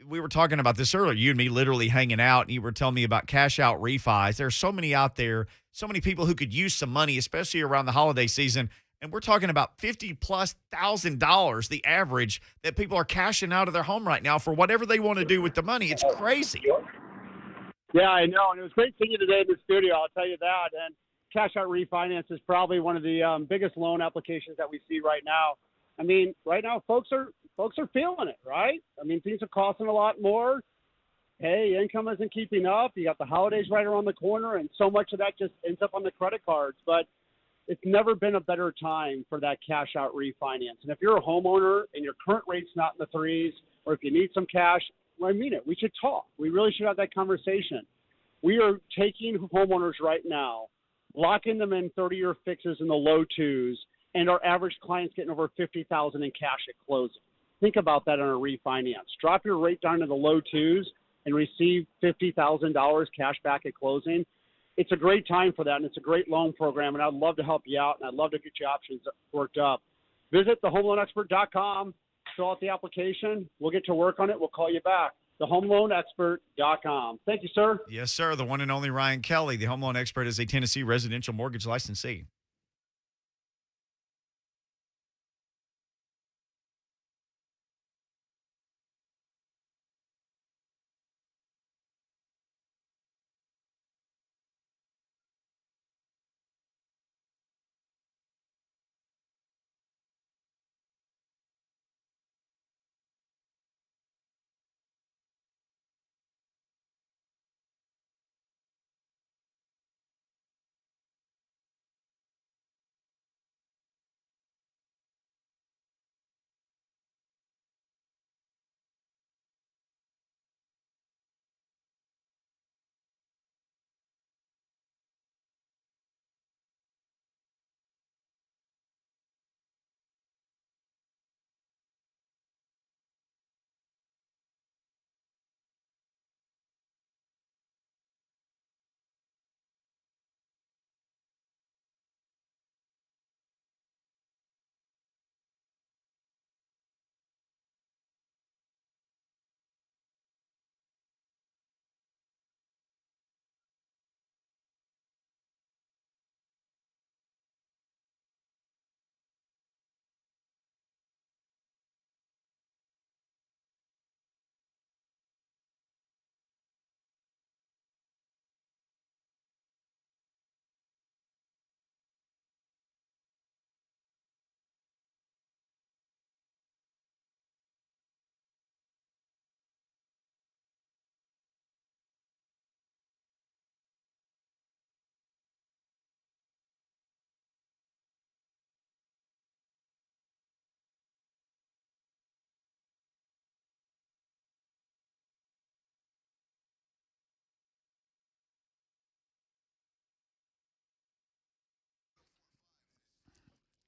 We were talking about this earlier, you and me literally hanging out, and you were telling me about cash out refis. There are so many out there, so many people who could use some money, especially around the holiday season. And we're talking about $50,000+, the average that people are cashing out of their home right now for whatever they want to do with the money. It's crazy. Yeah, I know. And it was great seeing you today in the studio, I'll tell you that. And cash out refinance is probably one of the biggest loan applications that we see right now. I mean, right now, folks are feeling it, right? I mean, things are costing a lot more. Hey, income isn't keeping up. You got the holidays right around the corner, and so much of that just ends up on the credit cards. But it's never been a better time for that cash out refinance. And if you're a homeowner and your current rate's not in the threes, or if you need some cash, well, I mean it. We should talk. We really should have that conversation. We are taking homeowners right now, locking them in 30-year fixes in the low twos, and our average client's getting over $50,000 in cash at closing. Think about that on a refinance. Drop your rate down to the low twos and receive $50,000 cash back at closing. It's a great time for that, and it's a great loan program, and I'd love to help you out, and I'd love to get your options worked up. Visit thehomeloanexpert.com, fill out the application. We'll get to work on it. We'll call you back. thehomeloanexpert.com. Thank you, sir. Yes, sir. The one and only Ryan Kelly, the home loan expert, is a Tennessee residential mortgage licensee.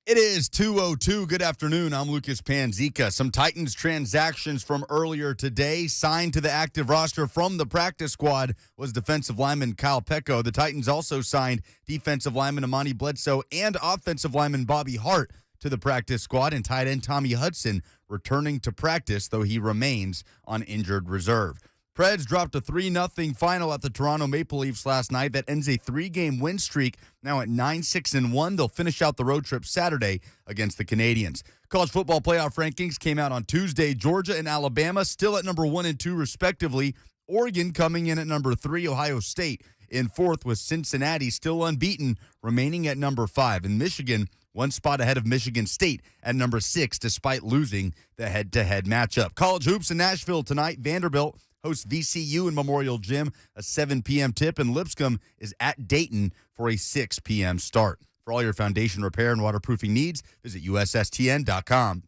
It is 2:02. Good afternoon. I'm Lucas Panzica. Some Titans transactions from earlier today. Signed to the active roster from the practice squad was defensive lineman Kyle Pecco. The Titans also signed defensive lineman Amani Bledsoe and offensive lineman Bobby Hart to the practice squad, and tight end Tommy Hudson returning to practice, though he remains on injured reserve. Preds dropped a 3-0 final at the Toronto Maple Leafs last night. That ends a 3-game win streak, now at 9-6-1. They'll finish out the road trip Saturday against the Canadiens. College football playoff rankings came out on Tuesday. Georgia and Alabama still at number 1 and 2, respectively. Oregon coming in at number 3, Ohio State in 4th, with Cincinnati still unbeaten, remaining at number 5. And Michigan, one spot ahead of Michigan State at number 6, despite losing the head-to-head matchup. College hoops in Nashville tonight. Vanderbilt hosts VCU in Memorial Gym, a 7 p.m. tip, and Lipscomb is at Dayton for a 6 p.m. start. For all your foundation repair and waterproofing needs, visit USSTN.com.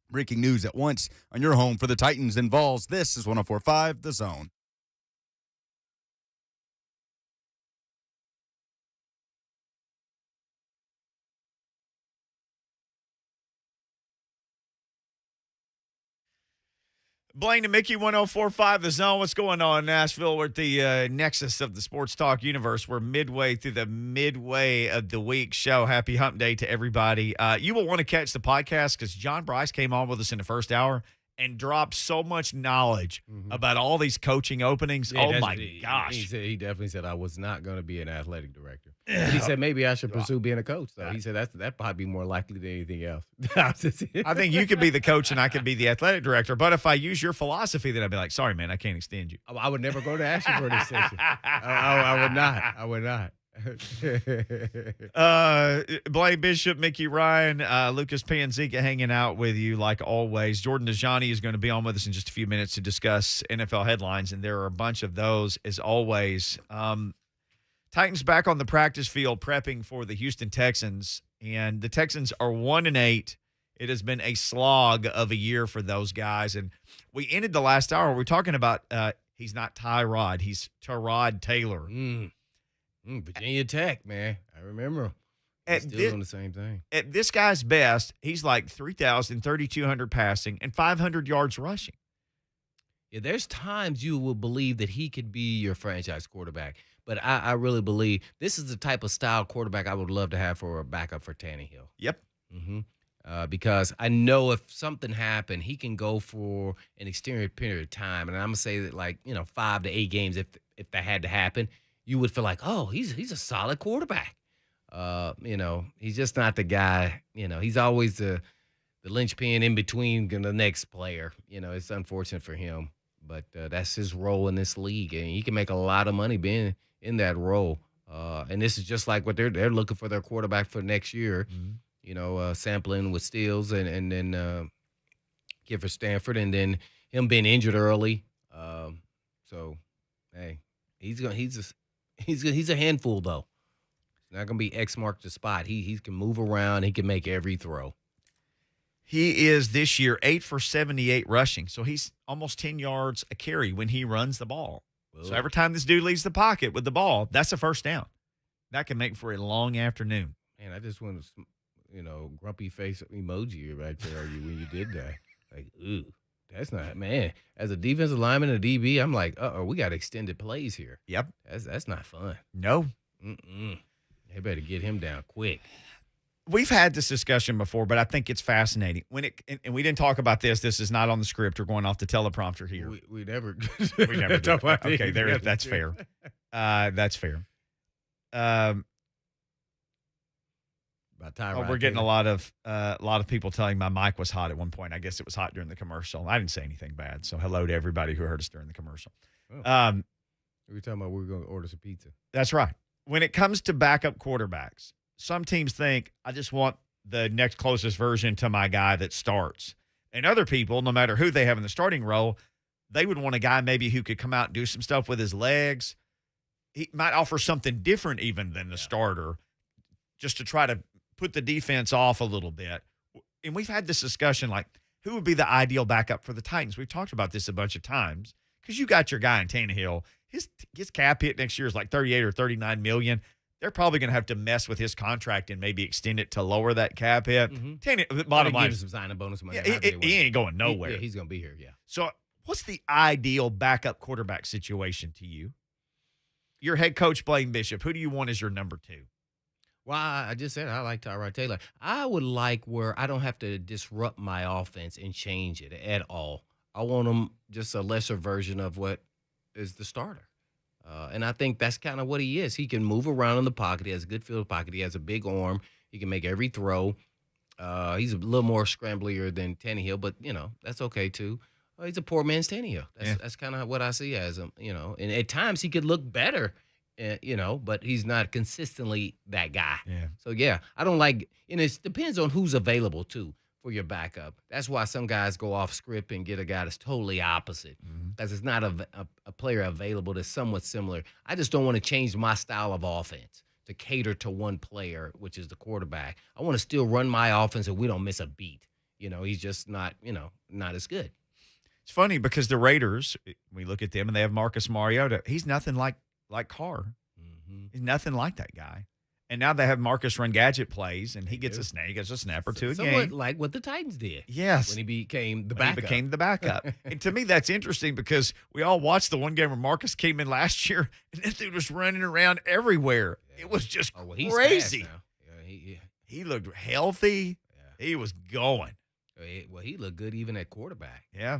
Breaking news at once on your home for the Titans and Vols. This is 104.5 The Zone. Blaine and Mickey, 104.5 The Zone. What's going on in Nashville? We're at the nexus of the sports talk universe. We're midway through the midway of the week show. Happy hump day to everybody. You will want to catch the podcast because John Brice came on with us in the first hour and dropped so much knowledge about all these coaching openings. Yeah, oh, my gosh. He definitely said I was not going to be an athletic director. But he said maybe I should pursue being a coach. So he said that probably be more likely than anything else. I think you could be the coach and I could be the athletic director. But if I use your philosophy, then I'd be like, sorry, man, I can't extend you. I would never go to ask you for an extension. I would not. I would not. Blaine Bishop, Mickey Ryan, Lucas Panzika hanging out with you like always. Jordan Dajani is going to be on with us in just a few minutes to discuss NFL headlines, and there are a bunch of those as always. Titans back on the practice field prepping for the Houston Texans, and the Texans are 1-8. It has been a slog of a year for those guys, and we ended the last hour. We're talking about he's not Tyrod, he's Tyrod Taylor. Virginia Tech, man. I remember him. Still doing the same thing. At this guy's best, he's like 3,000, 3,200 passing and 500 yards rushing. Yeah, there's times you will believe that he could be your franchise quarterback. But I really believe this is the type of style quarterback I would love to have for a backup for Tannehill. Yep. Because I know if something happened, he can go for an extended period of time. And I'm going to say that 5 to 8 games if that had to happen. You would feel like, oh, he's a solid quarterback. He's just not the guy. He's always the linchpin in between the next player. It's unfortunate for him, but that's his role in this league, and he can make a lot of money being in that role. And this is just like what they're looking for their quarterback for next year. Sampling with Steels and then kid for Stanford, and then him being injured early. So, hey, he's a handful though. It's not gonna be X marked the spot. He can move around. He can make every throw. He is this year 8 for 78 rushing, so he's almost 10 yards a carry when he runs the ball. Whoa. So every time this dude leaves the pocket with the ball, that's a first down. That can make for a long afternoon. Man, I just want to, grumpy face emoji right there when you did that. Like, ooh. That's not, man. As a defensive lineman and a DB, I'm like, we got extended plays here. Yep. That's not fun. No. They better get him down quick. We've had this discussion before, but I think it's fascinating. And we didn't talk about this. This is not on the script. We're going off the teleprompter here. We never. We never do. Okay, that's fair. That's fair. We're getting a lot of people telling my mic was hot at one point. I guess it was hot during the commercial. I didn't say anything bad. So hello to everybody who heard us during the commercial. Oh. We were talking about we were going to order some pizza. That's right. When it comes to backup quarterbacks, some teams think I just want the next closest version to my guy that starts. And other people, no matter who they have in the starting role, they would want a guy maybe who could come out and do some stuff with his legs. He might offer something different even than the starter just to try to put the defense off a little bit. And we've had this discussion, like, who would be the ideal backup for the Titans? We've talked about this a bunch of times because you got your guy in Tannehill. His cap hit next year is like 38 or 39 million. They're probably going to have to mess with his contract and maybe extend it to lower that cap hit. Bottom line, give him some signing bonus money. Yeah, he ain't going nowhere. He's going to be here. Yeah. So, what's the ideal backup quarterback situation to you? Your head coach, Blaine Bishop. Who do you want as your number 2? Well, I just said I like Tyrod Taylor. I would like where I don't have to disrupt my offense and change it at all. I want him just a lesser version of what is the starter. And I think that's kind of what he is. He can move around in the pocket. He has a good field pocket. He has a big arm. He can make every throw. He's a little more scramblier than Tannehill, but, that's okay, too. He's a poor man's Tannehill. That's kind of what I see as him, And at times he could look better, but he's not consistently that guy. Yeah. So, yeah, I don't like – and it depends on who's available, too, for your backup. That's why some guys go off script and get a guy that's totally opposite because it's not a player available that's somewhat similar. I just don't want to change my style of offense to cater to one player, which is the quarterback. I want to still run my offense and we don't miss a beat. He's just not, not as good. It's funny because the Raiders, we look at them and they have Marcus Mariota. He's nothing like Carr. He's nothing like that guy. And now they have Marcus run gadget plays, and he gets a snap or two a game. Somewhat like what the Titans did. Yes. When he became the backup. And to me, that's interesting because we all watched the one game where Marcus came in last year, and that dude was running around everywhere. Yeah. It was just crazy. Yeah, he looked healthy. Yeah. He was going. Well, he looked good even at quarterback. Yeah.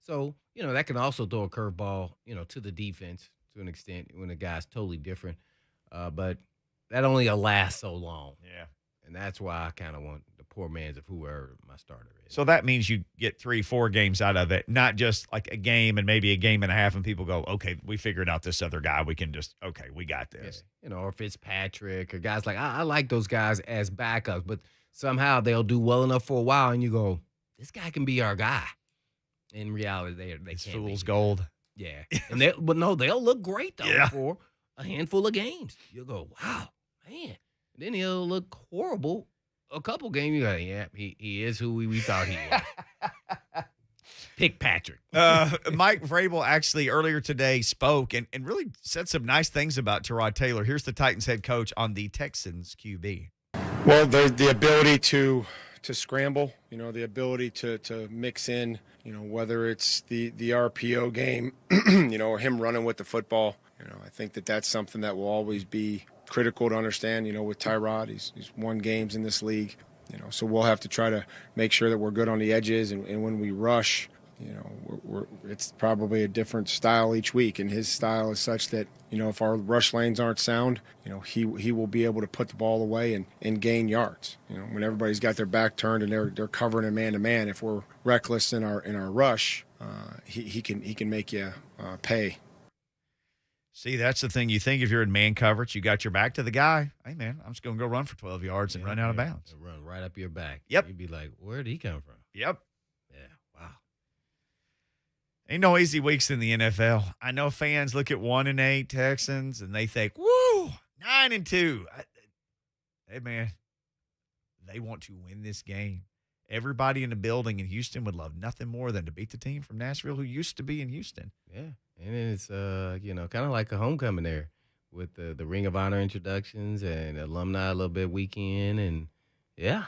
So, that can also throw a curveball, to the defense to an extent when a guy's totally different. But that only lasts so long. Yeah. And that's why I kind of want the poor man's of whoever my starter is. So that means you get 3-4 games out of it, not just like a game and maybe a game and a half, and people go, okay, we figured out this other guy. We can just, okay, we got this. Yeah. Or Fitzpatrick or guys like, I like those guys as backups, but somehow they'll do well enough for a while, and you go, this guy can be our guy. In reality, they it's can't. Fool's gold. Yeah. But they'll look great, though, for a handful of games. You'll go, wow, man. And then he'll look horrible a couple games. You go, yeah, he is who we thought he was. Pick Patrick. Mike Vrabel actually earlier today spoke and really said some nice things about Tyrod Taylor. Here's the Titans head coach on the Texans QB. Well, the ability to scramble, the ability to mix in, whether it's the RPO game, or him running with the football. I think that's something that will always be critical to understand, with Tyrod. He's won games in this league, so we'll have to try to make sure that we're good on the edges. And when we rush, it's probably a different style each week. And his style is such that, if our rush lanes aren't sound, he will be able to put the ball away and gain yards. When everybody's got their back turned and they're covering a man-to-man, if we're reckless in our rush, he can make you pay. See, that's the thing. You think if you're in man coverage, you got your back to the guy. Hey, man, I'm just going to go run for 12 yards and run out of bounds. Run right up your back. Yep. You'd be like, where did he come from? Yep. Yeah, wow. Ain't no easy weeks in the NFL. I know fans look at 1-8 Texans and they think, woo, 9-2. Hey, man, they want to win this game. Everybody in the building in Houston would love nothing more than to beat the team from Nashville who used to be in Houston. Yeah. And it's, kind of like a homecoming there with the Ring of Honor introductions and alumni a little bit weekend. And, yeah.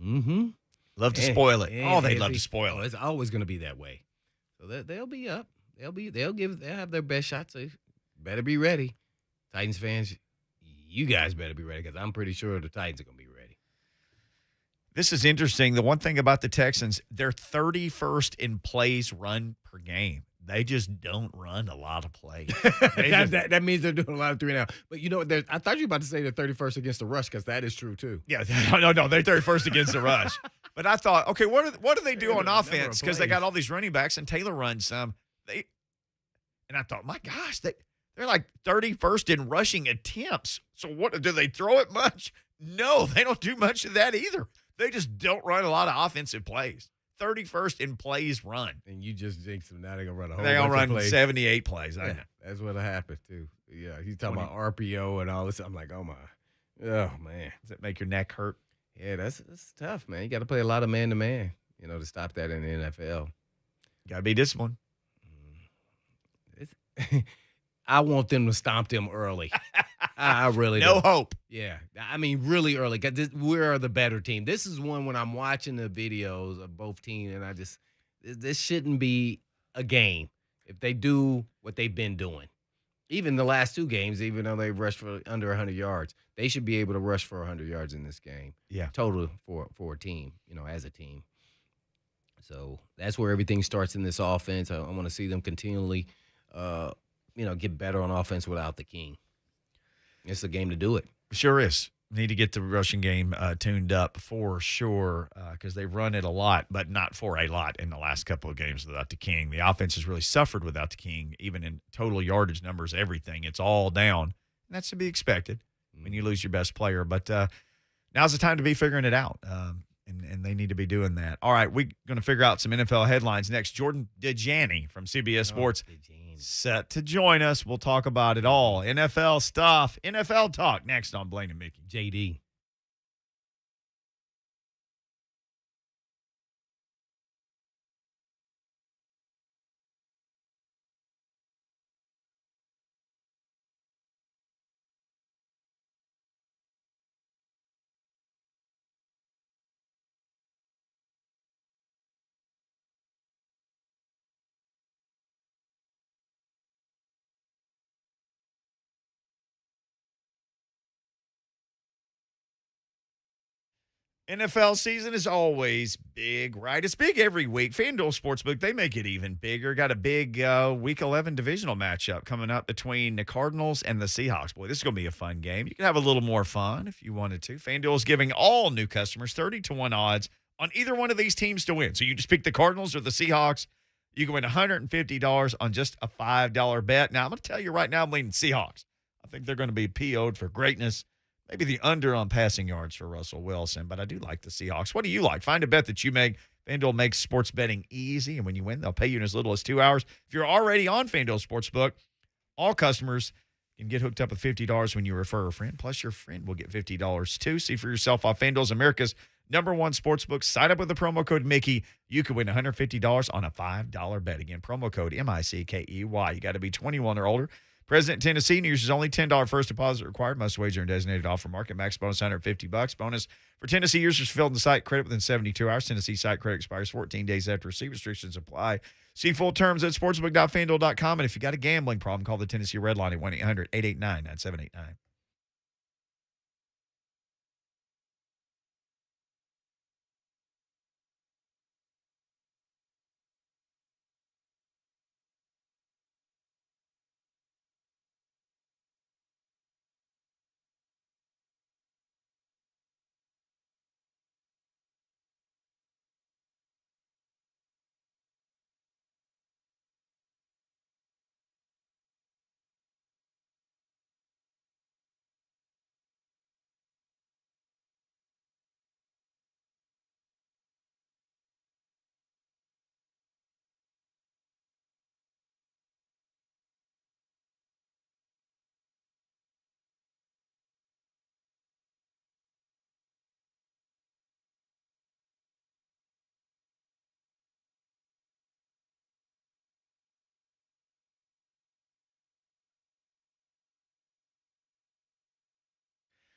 Mm-hmm. Love to spoil it. Oh, they'd love to spoil it. It's always going to be that way. So they'll be up. They'll have their best shot. So better be ready. Titans fans, you guys better be ready because I'm pretty sure the Titans are going to be ready. This is interesting. The one thing about the Texans, they're 31st in plays run per game. They just don't run a lot of plays. That means they're doing a lot of 3 and out. But I thought you were about to say they're 31st against the rush because that is true too. Yeah, no, they're 31st against the rush. But I thought, okay, what do they do on offense? Because they got all these running backs and Taylor runs some. And I thought, my gosh, they're like 31st in rushing attempts. So what do they throw it much? No, they don't do much of that either. They just don't run a lot of offensive plays. 31st in plays run. And you just jinxed them. Now they're going to run a whole They're bunch going of to run plays. 78 plays. I know. That's what happened, too. Yeah, he's talking about RPO and all this. I'm like, oh, my. Oh, man. Does that make your neck hurt? Yeah, that's tough, man. You got to play a lot of man-to-man, to stop that in the NFL. Got to be disciplined. I want them to stomp them early. I really no do. hope. Yeah. I mean, really early. Because we're the better team. This is one when I'm watching the videos of both teams, and this shouldn't be a game if they do what they've been doing. Even the last 2 games, even though they rushed for under 100 yards, they should be able to rush for 100 yards in this game. Yeah. Total for a team, as a team. So that's where everything starts in this offense. I want to see them continually, get better on offense without the king. It's a game to do it. Sure is. Need to get the rushing game tuned up for sure because they've run it a lot, but not for a lot in the last couple of games without the king. The offense has really suffered without the king, even in total yardage numbers, everything. It's all down. And that's to be expected when you lose your best player. But now's the time to be figuring it out, and they need to be doing that. All right, we're going to figure out some NFL headlines next. Jordan Dajani from CBS Sports set to join us. We'll talk about it all. NFL stuff, NFL talk next on Blaine and Mickey. JD. NFL season is always big, right? It's big every week. FanDuel Sportsbook, they make it even bigger. Got a big Week 11 divisional matchup coming up between the Cardinals and the Seahawks. Boy, this is going to be a fun game. You can have a little more fun if you wanted to. FanDuel is giving all new customers 30-1 odds on either one of these teams to win. So you just pick the Cardinals or the Seahawks. You can win $150 on just a $5 bet. Now, I'm going to tell you right now, I'm leaning Seahawks. I think they're going to be PO'd for greatness. Maybe the under on passing yards for Russell Wilson, but I do like the Seahawks. What do you like? Find a bet that you make. FanDuel makes sports betting easy, and when you win, they'll pay you in as little as 2 hours. If you're already on FanDuel Sportsbook, all customers can get hooked up with $50 when you refer a friend. Plus, your friend will get $50 too. See for yourself off FanDuel's America's #1 sportsbook. Sign up with the promo code Mickey. You could win $150 on a $5 bet. Again, promo code MICKEY. You got to be 21 or older. President Tennessee, New Year's is only $10 first deposit required. Must wager in designated offer market. Max bonus $150. Bonus for Tennessee users filled in the site credit within 72 hours. Tennessee site credit expires 14 days after receipt. Restrictions apply. See full terms at sportsbook.fanduel.com. And if you got a gambling problem, call the Tennessee Red Line at 1-800-889-9789.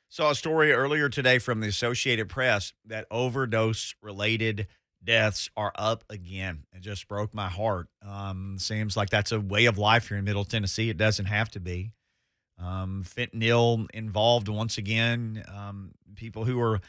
Saw a story earlier today from the Associated Press that overdose-related deaths are up again. It just broke my heart. Seems like that's a way of life here in Middle Tennessee. It doesn't have to be. Fentanyl involved once again. People who are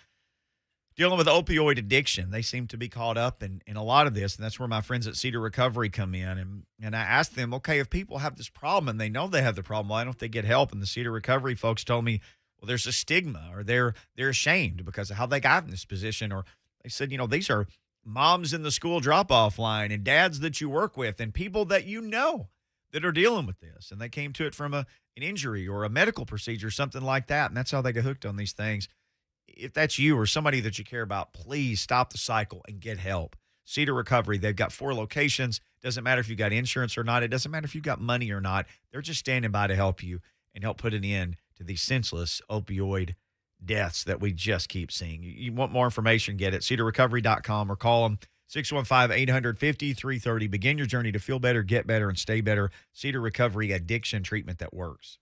dealing with opioid addiction, they seem to be caught up in a lot of this, and that's where my friends at Cedar Recovery come in. And I asked them, okay, if people have this problem and they know they have the problem, why don't they get help? And the Cedar Recovery folks told me, well, there's a stigma, or they're ashamed because of how they got in this position. Or they said, these are moms in the school drop-off line and dads that you work with and people that you know that are dealing with this. And they came to it from an injury or a medical procedure, something like that. And that's how they get hooked on these things. If that's you or somebody that you care about, please stop the cycle and get help. Cedar Recovery, they've got 4 locations. Doesn't matter if you got insurance or not. It doesn't matter if you got money or not. They're just standing by to help you and help put an end to these senseless opioid deaths that we just keep seeing. You want more information, get it, cedarrecovery.com, or call them 615-850-330. Begin your journey to feel better, get better, and stay better. Cedar Recovery, addiction treatment that works.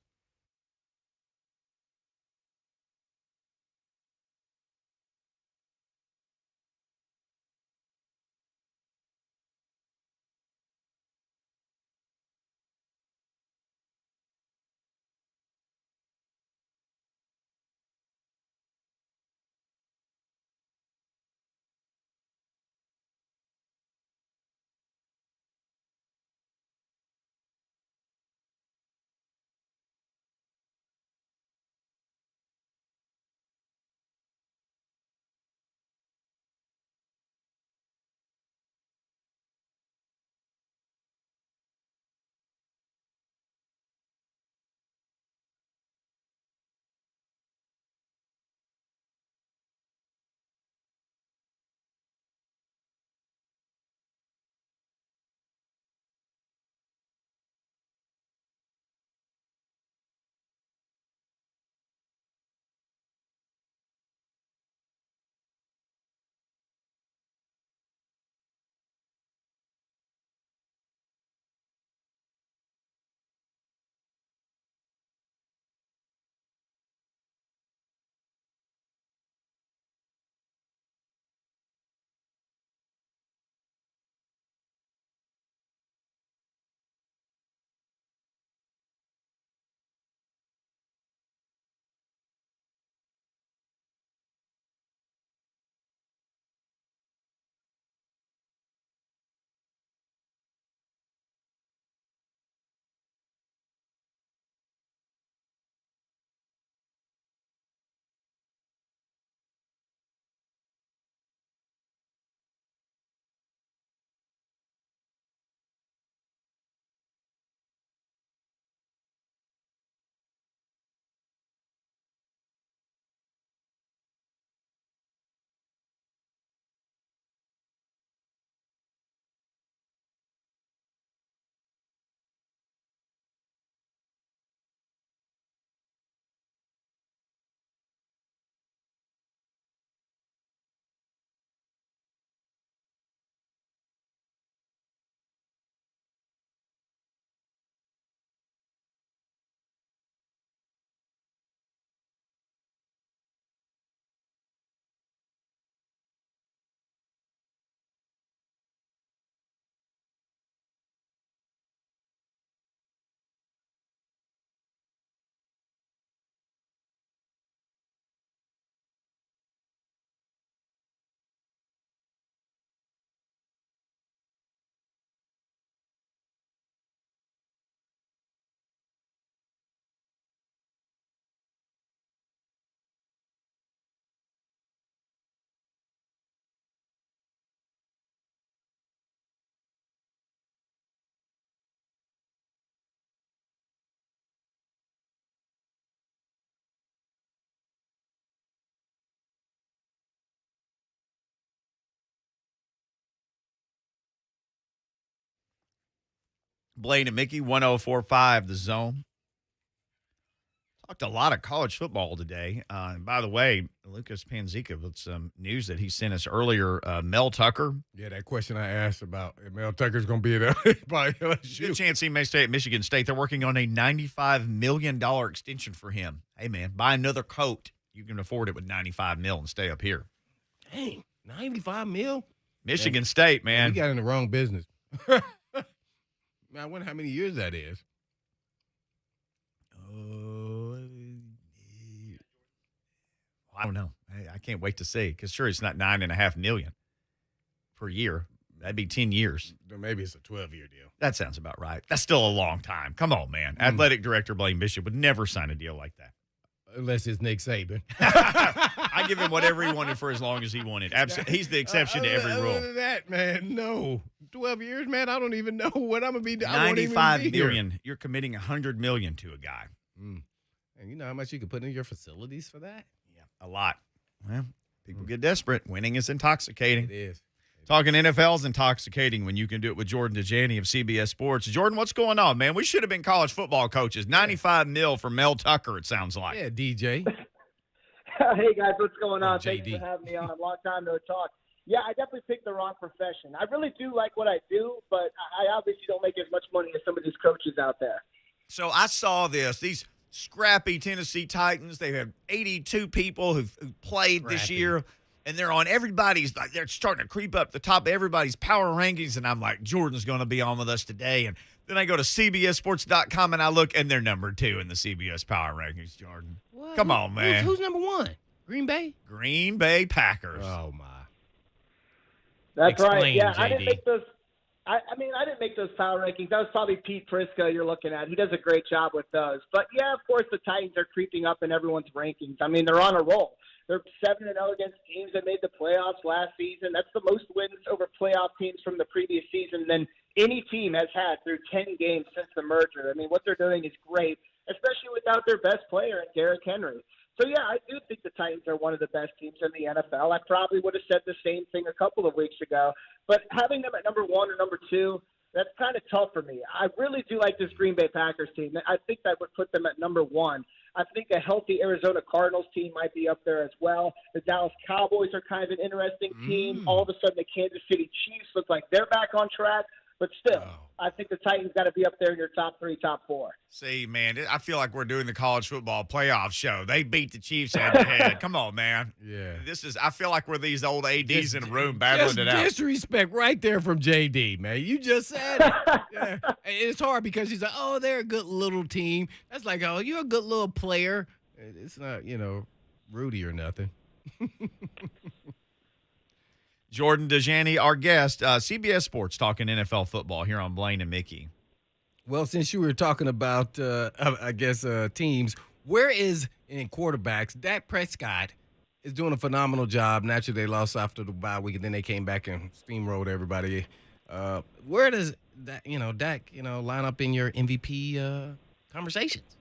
Blaine and Mickey, 104.5 The Zone. Talked a lot of college football today. And by the way, Lucas Panzica with some news that he sent us earlier. Mel Tucker. Yeah, that question I asked about if Mel Tucker's going to be there by LSU. Good chance he may stay at Michigan State. They're working on a $95 million extension for him. Hey, man, buy another coat. You can afford it with $95 million and stay up here. Dang, $95 million? Michigan State, man. We got in the wrong business. Man, I wonder how many years that is. I don't know. I can't wait to see because sure, it's not $9.5 million per year. That'd be 10 years. Then maybe it's a 12-year deal. That sounds about right. That's still a long time. Come on, man. Athletic director Blaine Bishop would never sign a deal like that. Unless it's Nick Saban. I give him whatever he wanted for as long as he wanted. He's the exception to every rule. Other than that, man, no. 12 years, man, I don't even know what I'm going to be. $95 million. You're committing $100 million to a guy. And you know how much you could put in your facilities for that? A lot. Well, people get desperate. Winning is intoxicating. It is. Talking NFL is intoxicating when you can do it with Jordan Dajani of CBS Sports. Jordan, what's going on, man? We should have been college football coaches. $95 million for Mel Tucker, it sounds like. Yeah, DJ. Hey, guys, what's going on? JD. Thanks for having me on. Long time no talk. Yeah, I definitely picked the wrong profession. I really do like what I do, but I obviously don't make as much money as some of these coaches out there. So I saw this. These scrappy Tennessee Titans, they have 82 people who played this year, and they're on everybody's, like, they're starting to creep up the top of everybody's power rankings, and I'm like, Jordan's going to be on with us today. And then I go to CBSSports.com, and I look, and they're number 2 in the CBS power rankings, Jordan. What? Come on, man. Who's number 1? Green Bay? Green Bay Packers. Oh, my. That's Explain, right. Yeah, JD. I didn't make those. I didn't make those power rankings. That was probably Pete Prisco you're looking at. He does a great job with those. But, yeah, of course, the Titans are creeping up in everyone's rankings. I mean, they're on a roll. They're 7-0 against teams that made the playoffs last season. That's the most wins over playoff teams from the previous season than any team has had through 10 games since the merger. I mean, what they're doing is great, especially without their best player, Derrick Henry. So, yeah, I do think the Titans are one of the best teams in the NFL. I probably would have said the same thing a couple of weeks ago. But having them at number 1 or number 2, that's kind of tough for me. I really do like this Green Bay Packers team. I think that would put them at number 1. I think a healthy Arizona Cardinals team might be up there as well. The Dallas Cowboys are kind of an interesting team. All of a sudden, the Kansas City Chiefs look like they're back on track. But still, I think the Titans got to be up there in your top 3, top 4. See, man, I feel like we're doing the college football playoff show. They beat the Chiefs head to head. Come on, man. Yeah. I feel like we're these old ADs in a room battling it out. Disrespect right there from JD, man. You just said it. Yeah. And it's hard because he's like, oh, they're a good little team. That's like, oh, you're a good little player. It's not, Rudy or nothing. Jordan Dajani, our guest, CBS Sports, talking NFL football here on Blaine and Mickey. Well, since you were talking about, teams, where is, in quarterbacks, Dak Prescott is doing a phenomenal job. Naturally, they lost after the bye week, and then they came back and steamrolled everybody. Where does Dak, line up in your MVP conversations?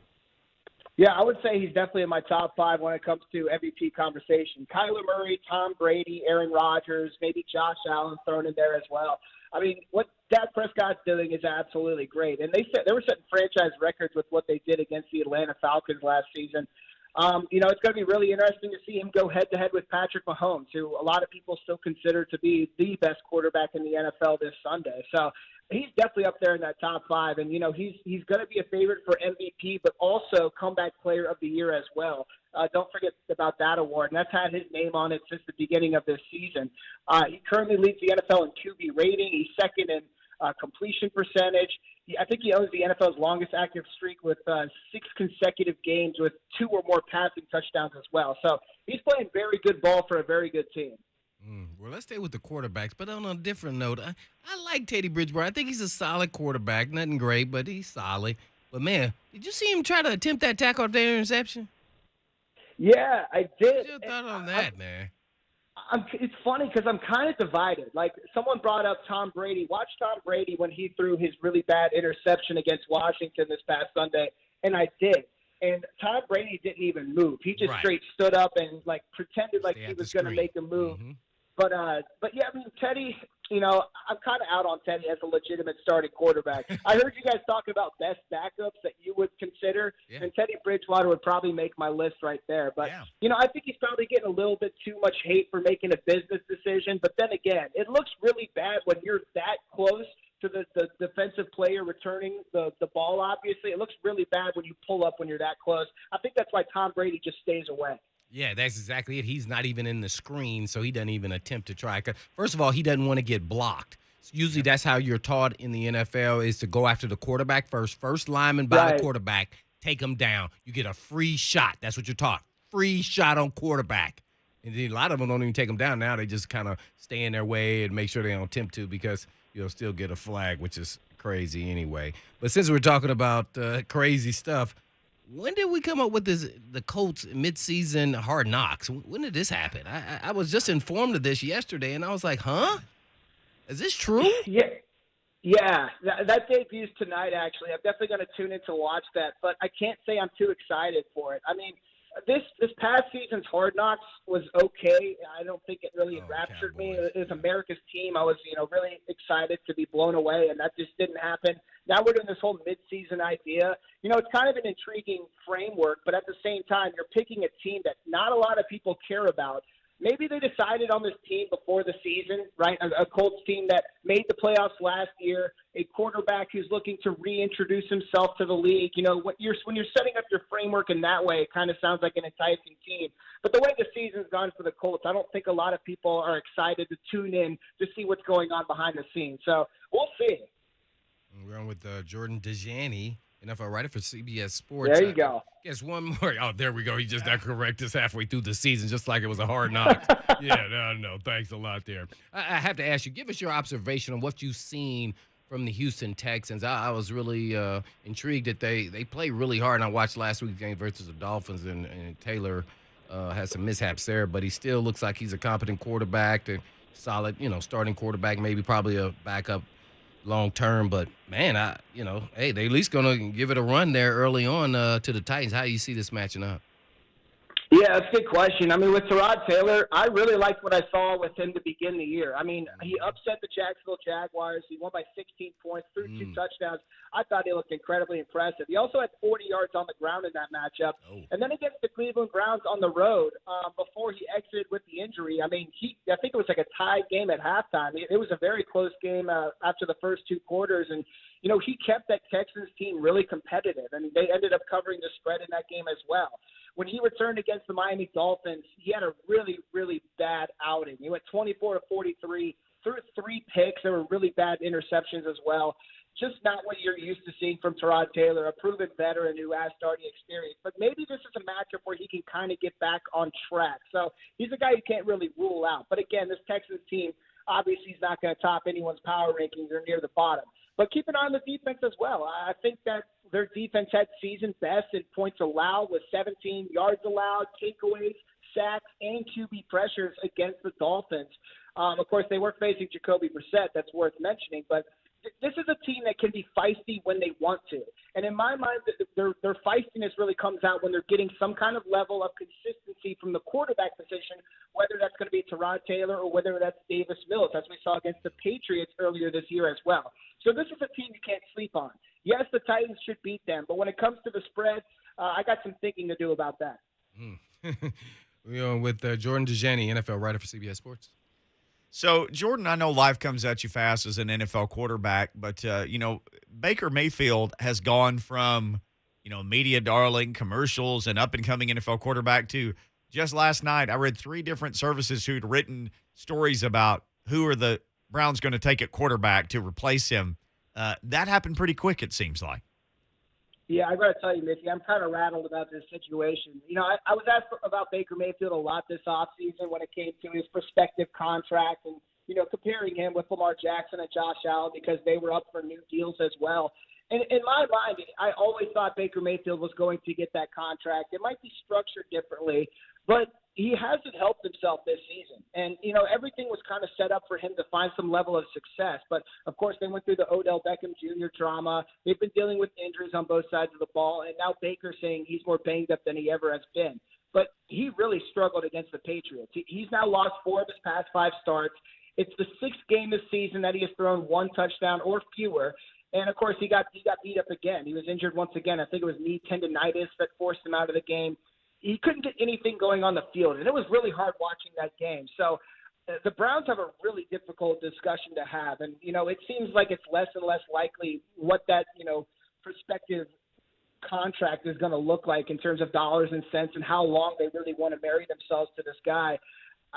Yeah, I would say he's definitely in my top 5 when it comes to MVP conversation. Kyler Murray, Tom Brady, Aaron Rodgers, maybe Josh Allen thrown in there as well. I mean, what Dak Prescott's doing is absolutely great. And they were setting franchise records with what they did against the Atlanta Falcons last season. It's going to be really interesting to see him go head-to-head with Patrick Mahomes, who a lot of people still consider to be the best quarterback in the NFL this Sunday. So he's definitely up there in that top 5. And, he's going to be a favorite for MVP, but also comeback player of the year as well. Don't forget about that award. And that's had his name on it since the beginning of this season. He currently leads the NFL in QB rating. He's second in completion percentage. I think he owns the NFL's longest active streak with 6 consecutive games with 2 or more passing touchdowns as well. So he's playing very good ball for a very good team. Well, let's stay with the quarterbacks, but on a different note, I like Teddy Bridgewater. I think he's a solid quarterback. Nothing great, but he's solid. But, man, did you see him try to attempt that tackle after the interception? Yeah, I did. What's your thought on that, man? It's funny because I'm kind of divided. Like, someone brought up Tom Brady. Watch Tom Brady when he threw his really bad interception against Washington this past Sunday, and I did. And Tom Brady didn't even move. He just straight stood up and, pretended like he was going to make a move. But yeah, I mean, Teddy, I'm kind of out on Teddy as a legitimate starting quarterback. I heard you guys talking about best backups that you would consider, and Teddy Bridgewater would probably make my list right there. But, I think he's probably getting a little bit too much hate for making a business decision. But then again, it looks really bad when you're that close to the defensive player returning the ball, obviously. It looks really bad when you pull up when you're that close. I think that's why Tom Brady just stays away. Yeah, that's exactly it. He's not even in the screen, so he doesn't even attempt to try. First of all, he doesn't want to get blocked. Usually that's how you're taught in the NFL is to go after the quarterback first. First lineman by the quarterback, take him down. You get a free shot. That's what you're taught. Free shot on quarterback. And a lot of them don't even take him down now. They just kind of stay in their way and make sure they don't attempt to because you'll still get a flag, which is crazy anyway. But since we're talking about crazy stuff, when did we come up with the Colts midseason hard knocks? When did this happen? I was just informed of this yesterday, and I was like, huh? Is this true? Yeah. That debuts tonight, actually. I'm definitely going to tune in to watch that, but I can't say I'm too excited for it. I mean, this past season's Hard Knocks was okay. I don't think it really enraptured me. It was America's team. I was, really excited to be blown away, and that just didn't happen. Now we're doing this whole midseason idea. It's kind of an intriguing framework, but at the same time, you're picking a team that not a lot of people care about. Maybe they decided on this team before the season, right? A Colts team that made the playoffs last year, a quarterback who's looking to reintroduce himself to the league. When you're setting up your framework in that way, it kind of sounds like an enticing team. But the way the season's gone for the Colts, I don't think a lot of people are excited to tune in to see what's going on behind the scenes. So we'll see. We're on with Jordan Dajani, NFL writer for CBS Sports. There you go. Guess one more. Oh, there we go. He just got correct us halfway through the season, just like it was a hard knock. No. Thanks a lot there. I have to ask you, give us your observation on what you've seen from the Houston Texans. I was really intrigued that they play really hard. And I watched last week's game versus the Dolphins, and Taylor had some mishaps there, but he still looks like he's a competent quarterback, a solid, starting quarterback, maybe probably a backup long term, but man, hey, they at least gonna give it a run there early on to the Titans. How do you see this matching up? Yeah, that's a good question. I mean, with Tyrod Taylor, I really liked what I saw with him to begin the year. I mean, he upset the Jacksonville Jaguars. He won by 16 points, threw 2 touchdowns. I thought he looked incredibly impressive. He also had 40 yards on the ground in that matchup. And then against the Cleveland Browns on the road, before he exited with the injury, I mean, I think it was like a tied game at halftime. It was a very close game after the first 2 quarters. And, he kept that Texans team really competitive, and they ended up covering the spread in that game as well. When he returned against the Miami Dolphins, he had a really, really bad outing. He went 24 of 43, threw 3 picks. There were really bad interceptions as well. Just not what you're used to seeing from Tyrod Taylor, a proven veteran who has starting experience. But maybe this is a matchup where he can kind of get back on track. So he's a guy you can't really rule out. But again, this Texans team, obviously he's not going to top anyone's power rankings or near the bottom. But keep an eye on the defense as well. I think that their defense had season best in points allowed with 17 yards allowed, takeaways, sacks, and QB pressures against the Dolphins. Of course, they were facing Jacoby Brissett. That's worth mentioning. But this is a team that can be feisty when they want to. And in my mind, their feistiness really comes out when they're getting some kind of level of consistency from the quarterback position, whether that's going to be Tyrod Taylor or whether that's Davis Mills, as we saw against the Patriots earlier this year as well. So this is a team you can't sleep on. Yes, the Titans should beat them, but when it comes to the spread, I got some thinking to do about that. We're on with Jordan Dajani, NFL writer for CBS Sports. So, Jordan, I know life comes at you fast as an NFL quarterback, but, Baker Mayfield has gone from, media darling, commercials, and up-and-coming NFL quarterback to just last night, I read 3 different services who'd written stories about who are the Browns going to take at quarterback to replace him. That happened pretty quick, it seems like. Yeah, I got to tell you, Mickey, I'm kind of rattled about this situation. I was asked about Baker Mayfield a lot this offseason when it came to his prospective contract and, comparing him with Lamar Jackson and Josh Allen because they were up for new deals as well. And in my mind, I always thought Baker Mayfield was going to get that contract. It might be structured differently, but he hasn't helped himself this season. And, everything was kind of set up for him to find some level of success. But, of course, they went through the Odell Beckham Jr. drama. They've been dealing with injuries on both sides of the ball. And now Baker's saying he's more banged up than he ever has been. but he really struggled against the Patriots. He's now lost 4 of his past 5 starts. It's the 6th game this season that he has thrown 1 touchdown or fewer. And, of course, he got beat up again. He was injured once again. I think it was knee tendonitis that forced him out of the game. He couldn't get anything going on the field, and it was really hard watching that game. So the Browns have a really difficult discussion to have. And, it seems like it's less and less likely what that, prospective contract is going to look like in terms of dollars and cents and how long they really want to marry themselves to this guy.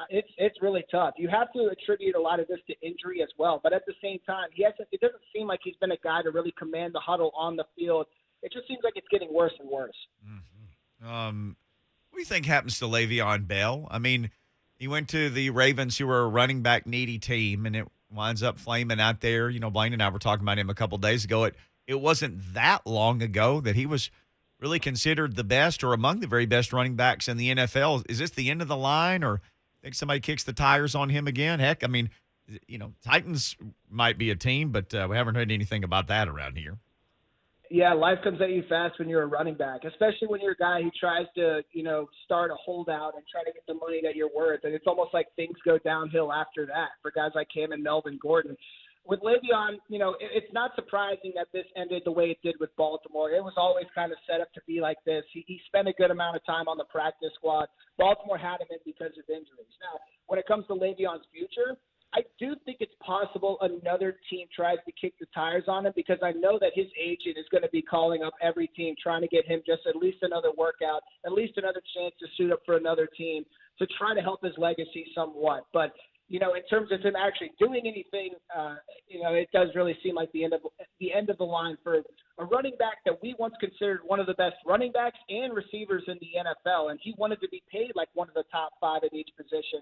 It's really tough. You have to attribute a lot of this to injury as well. But at the same time, it doesn't seem like he's been a guy to really command the huddle on the field. It just seems like it's getting worse and worse. Mm-hmm. What do you think happens to Le'Veon Bell? I mean, he went to the Ravens, who were a running back needy team, and it winds up flaming out there. Blaine and I were talking about him a couple days ago. It wasn't that long ago that he was really considered the best or among the very best running backs in the NFL. Is this the end of the line, or think somebody kicks the tires on him again? Heck, I mean, Titans might be a team, but we haven't heard anything about that around here. Yeah, life comes at you fast when you're a running back, especially when you're a guy who tries to, start a holdout and try to get the money that you're worth. And it's almost like things go downhill after that for guys like him and Melvin Gordon. With Le'Veon, it's not surprising that this ended the way it did with Baltimore. It was always kind of set up to be like this. He spent a good amount of time on the practice squad. Baltimore had him in because of injuries. Now, when it comes to Le'Veon's future, I do think it's possible another team tries to kick the tires on him, because I know that his agent is going to be calling up every team trying to get him just at least another workout, at least another chance to suit up for another team to try to help his legacy somewhat. But in terms of him actually doing anything, it does really seem like the end of the line for a running back that we once considered one of the best running backs and receivers in the NFL, and he wanted to be paid like one of the top 5 at each position.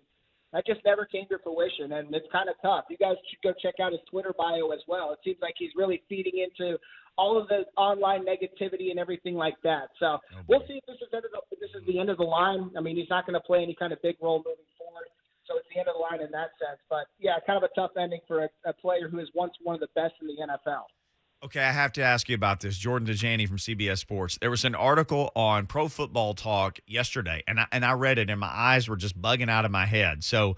That just never came to fruition, and it's kind of tough. You guys should go check out his Twitter bio as well. It seems like he's really feeding into all of the online negativity and everything like that. So we'll see if this is the end of the line. I mean, he's not going to play any kind of big role moving forward. So it's the end of the line in that sense. But, yeah, kind of a tough ending for a player who is once one of the best in the NFL. Okay, I have to ask you about this. Jordan Dajani from CBS Sports. There was an article on Pro Football Talk yesterday, and I read it, and my eyes were just bugging out of my head. So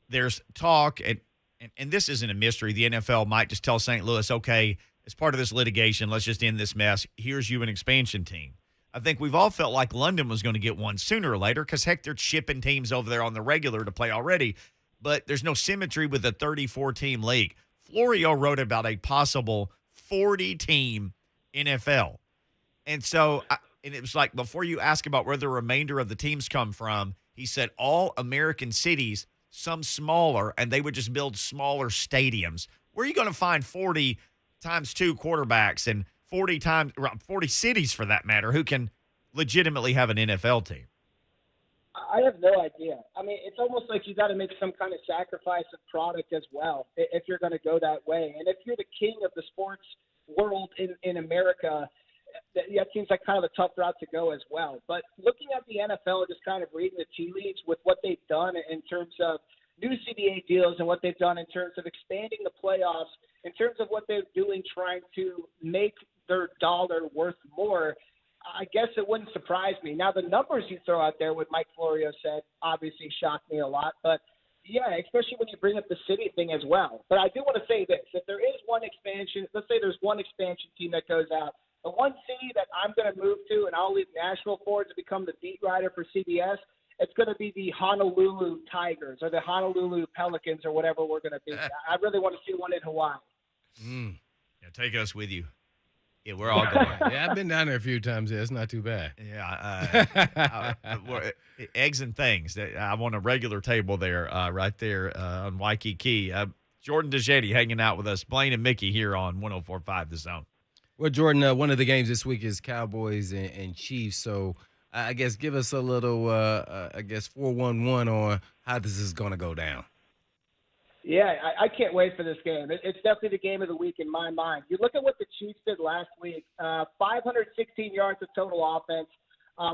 there's talk, and this isn't a mystery. The NFL might just tell St. Louis, okay, as part of this litigation, let's just end this mess. Here's you an expansion team. I think we've all felt like London was going to get one sooner or later, because, heck, they're shipping teams over there on the regular to play already. But there's no symmetry with a 34-team league. Florio wrote about a possible 40-team NFL. And so and it was like, before you ask about where the remainder of the teams come from, he said all American cities, some smaller, and they would just build smaller stadiums. Where are you going to find 40 times 2 quarterbacks and 40 cities, for that matter, who can legitimately have an NFL team? I have no idea. I mean, it's almost like you got to make some kind of sacrifice of product as well if you're going to go that way. And if you're the king of the sports world in America, that seems like kind of a tough route to go as well. But looking at the NFL, just kind of reading the tea leaves with what they've done in terms of new CBA deals and what they've done in terms of expanding the playoffs, in terms of what they're doing trying to make their dollar worth more, I guess it wouldn't surprise me. Now, the numbers you throw out there, what Mike Florio said, obviously shocked me a lot. But, yeah, especially when you bring up the city thing as well. But I do want to say this. If there is one expansion, let's say there's one expansion team that goes out, the one city that I'm going to move to and I'll leave Nashville for to become the beat writer for CBS, it's going to be the Honolulu Tigers or the Honolulu Pelicans or whatever we're going to be. I really want to see one in Hawaii. Yeah, take us with you. Yeah, we're all going. Yeah, I've been down there a few times. Yeah, it's not too bad. Yeah, eggs and things. I want a regular table there, right there on Waikiki. Jordan Dajani hanging out with us. Blaine and Mickey here on 104.5 The Zone. Well, Jordan, one of the games this week is Cowboys and Chiefs. So I guess give us a little, 411 on how this is going to go down. Yeah, I can't wait for this game. It's definitely the game of the week in my mind. You look at what the Chiefs did last week, 516 yards of total offense,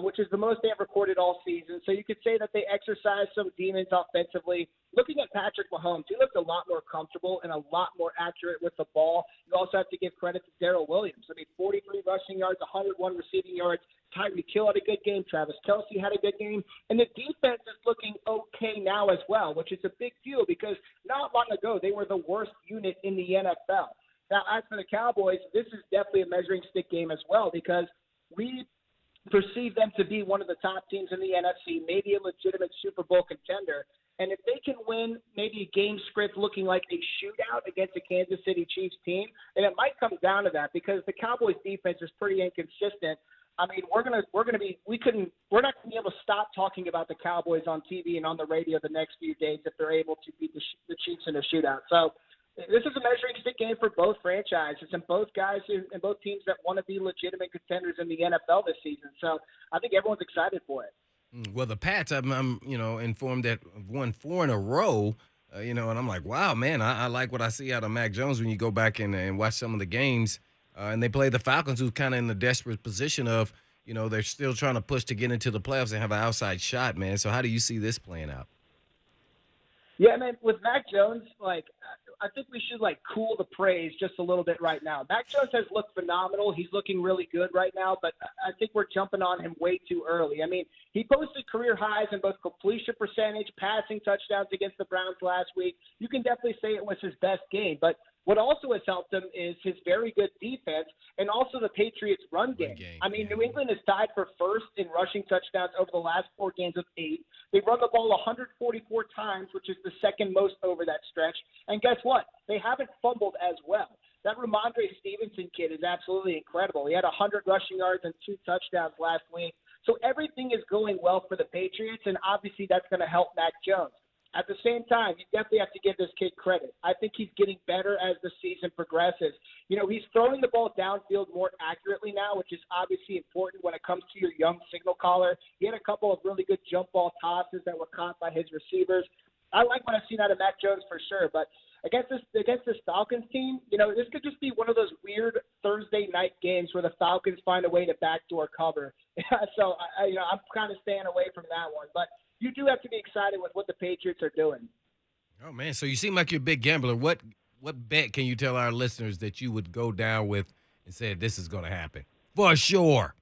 which is the most they have recorded all season. So you could say that they exercised some demons offensively. looking at Patrick Mahomes, he looked a lot more comfortable and a lot more accurate with the ball. You also have to give credit to Darrell Williams. I mean, 43 rushing yards, 101 receiving yards. Tyreek Hill had a good game. Travis Kelce had a good game. And the defense is looking okay now as well, which is a big deal because not long ago they were the worst unit in the NFL. Now, as for the Cowboys, this is definitely a measuring stick game as well because we perceive them to be one of the top teams in the NFC, maybe a legitimate Super Bowl contender. And if they can win maybe a game script looking like a shootout against a Kansas City Chiefs team, and it might come down to that because the Cowboys defense is pretty inconsistent. I mean, we're not going to be able to stop talking about the Cowboys on TV and on the radio the next few days if they're able to beat the Chiefs in a shootout. So this is a measuring stick game for both franchises and both guys and both teams that want to be legitimate contenders in the NFL this season. So I think everyone's excited for it. Well, the Pats, I'm informed that won 4 in a row, and I'm like, wow, man, I like what I see out of Mac Jones when you go back and watch some of the games. And they play the Falcons, who's kind of in the desperate position of, they're still trying to push to get into the playoffs and have an outside shot, man. So how do you see this playing out? Yeah, man, with Mac Jones, I think we should cool the praise just a little bit right now. Mac Jones has looked phenomenal. He's looking really good right now, but I think we're jumping on him way too early. I mean, he posted career highs in both completion percentage, passing touchdowns against the Browns last week. You can definitely say it was his best game, but what also has helped him is his very good defense and also the Patriots' run game. I mean, New England is tied for first in rushing touchdowns over the last 4 games with 8. They've run the ball 144 times, which is the second most over that stretch. And guess what? They haven't fumbled as well. That Ramondre Stevenson kid is absolutely incredible. He had 100 rushing yards and 2 touchdowns last week. So everything is going well for the Patriots, and obviously that's going to help Mac Jones. At the same time, you definitely have to give this kid credit. I think he's getting better as the season progresses. He's throwing the ball downfield more accurately now, which is obviously important when it comes to your young signal caller. He had a couple of really good jump ball tosses that were caught by his receivers. I like what I've seen out of Mac Jones for sure, but against this Falcons team, this could just be one of those weird Thursday night games where the Falcons find a way to backdoor cover. So, I'm kind of staying away from that one, but you do have to be excited with what the Patriots are doing. Oh, man, so you seem like you're a big gambler. What bet can you tell our listeners that you would go down with and say this is going to happen? For sure.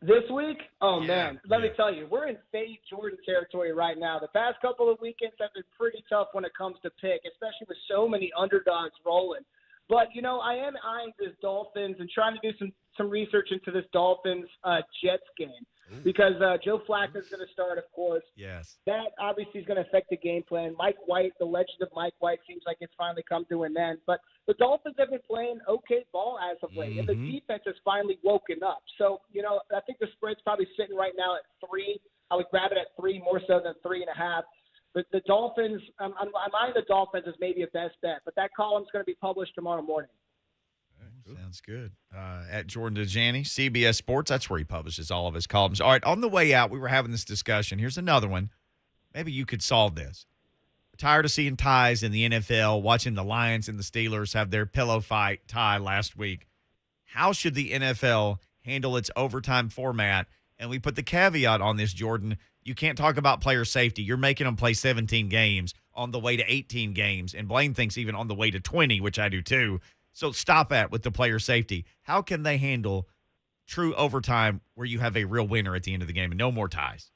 This week? Oh, man. Let me tell you, we're in Fade Jordan territory right now. The past couple of weekends have been pretty tough when it comes to pick, especially with so many underdogs rolling. But, I am eyeing this Dolphins and trying to do some research into this Dolphins-Jets game. Because Joe Flacco's going to start, of course. Yes. That obviously is going to affect the game plan. Mike White, the legend of Mike White, seems like it's finally come to an end. But the Dolphins have been playing okay ball as of late, and the defense has finally woken up. So, I think the spread's probably sitting right now at 3. I would grab it at 3 more so than 3.5. But the Dolphins, I'm eyeing the Dolphins as maybe a best bet. But that column's going to be published tomorrow morning. Sounds good. At Jordan Dajani, CBS Sports, that's where he publishes all of his columns. All right, on the way out, we were having this discussion. Here's another one. Maybe you could solve this. Tired of seeing ties in the NFL, watching the Lions and the Steelers have their pillow fight tie last week. How should the NFL handle its overtime format? And we put the caveat on this, Jordan. You can't talk about player safety. You're making them play 17 games on the way to 18 games. And Blaine thinks even on the way to 20, which I do too. So stop with the player safety. How can they handle true overtime where you have a real winner at the end of the game and no more ties?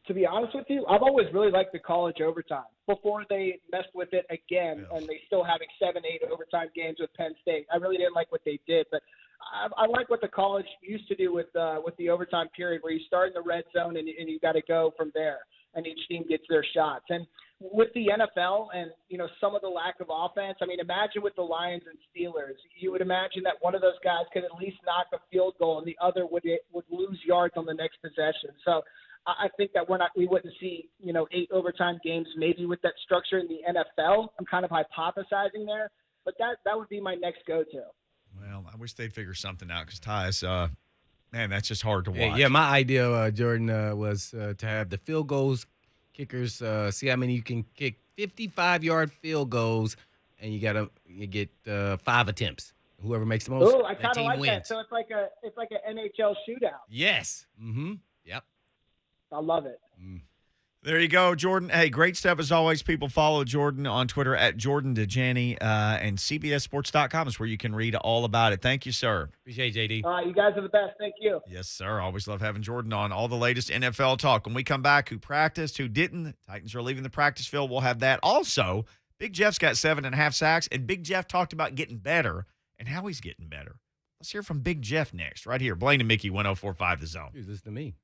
To be honest with you, I've always really liked the college overtime before they messed with it again, and they still having 7-8 overtime games with Penn State. I really didn't like what they did, but I like what the college used to do with the overtime period where you start in the red zone and you got to go from there, and each team gets their shots. And with the NFL and, some of the lack of offense, I mean, imagine with the Lions and Steelers, you would imagine that one of those guys could at least knock a field goal and the other would lose yards on the next possession. So I think that we wouldn't see, 8 overtime games maybe with that structure in the NFL. I'm kind of hypothesizing there, but that would be my next go-to. Well, I wish they'd figure something out because ties, man, that's just hard to watch. Yeah, my idea, Jordan, was to have the field goals kickers see how many you can kick 55-yard field goals, and you get 5 attempts. Whoever makes the most, oh, I kind of like wins. that. So it's like an NHL shootout. Yes. Mm-hmm. Yep. I love it. There you go, Jordan. Hey, great stuff as always. People follow Jordan on Twitter at Jordan Dajani, and CBSSports.com is where you can read all about it. Thank you, sir. Appreciate it, JD. All right, you guys are the best. Thank you. Yes, sir. Always love having Jordan on. All the latest NFL talk. When we come back, who practiced, who didn't. Titans are leaving the practice field. We'll have that. Also, Big Jeff's got 7.5 sacks, and Big Jeff talked about getting better and how he's getting better. Let's hear from Big Jeff next, right here. Blaine and Mickey, 104.5 The Zone. Who's this to me?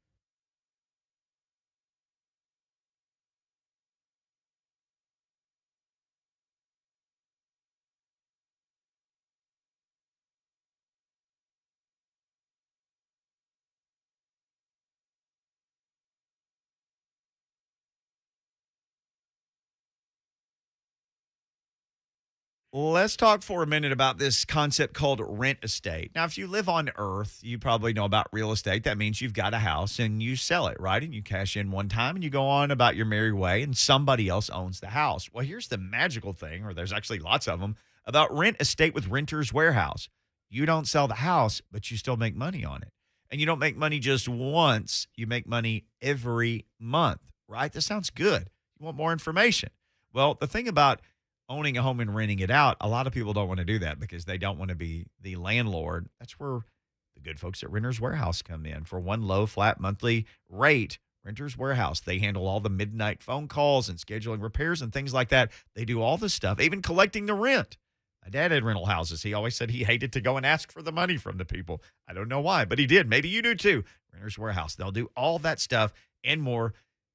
Let's talk for a minute about this concept called rent estate. Now, if you live on Earth, you probably know about real estate. That means you've got a house and you sell it, right? And you cash in one time and you go on about your merry way and somebody else owns the house. Well, here's the magical thing, or there's actually lots of them, about rent estate with Renters Warehouse. You don't sell the house, but you still make money on it. And you don't make money just once, you make money every month, right? That sounds good. You want more information? Well, the thing about owning a home and renting it out, a lot of people don't want to do that because they don't want to be the landlord. That's where the good folks at Renters Warehouse come in. For one low, flat monthly rate, Renters Warehouse, they handle all the midnight phone calls and scheduling repairs and things like that. They do all this stuff, even collecting the rent. My dad had rental houses. He always said he hated to go and ask for the money from the people. I don't know why, but he did. Maybe you do too. Renters Warehouse, they'll do all that stuff and more.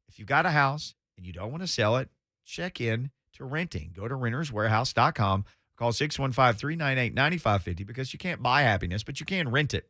If you've got a house and you don't want to sell it, check in to renting. Go to renterswarehouse.com. Call 615-398-9550 because you can't buy happiness, but you can rent it.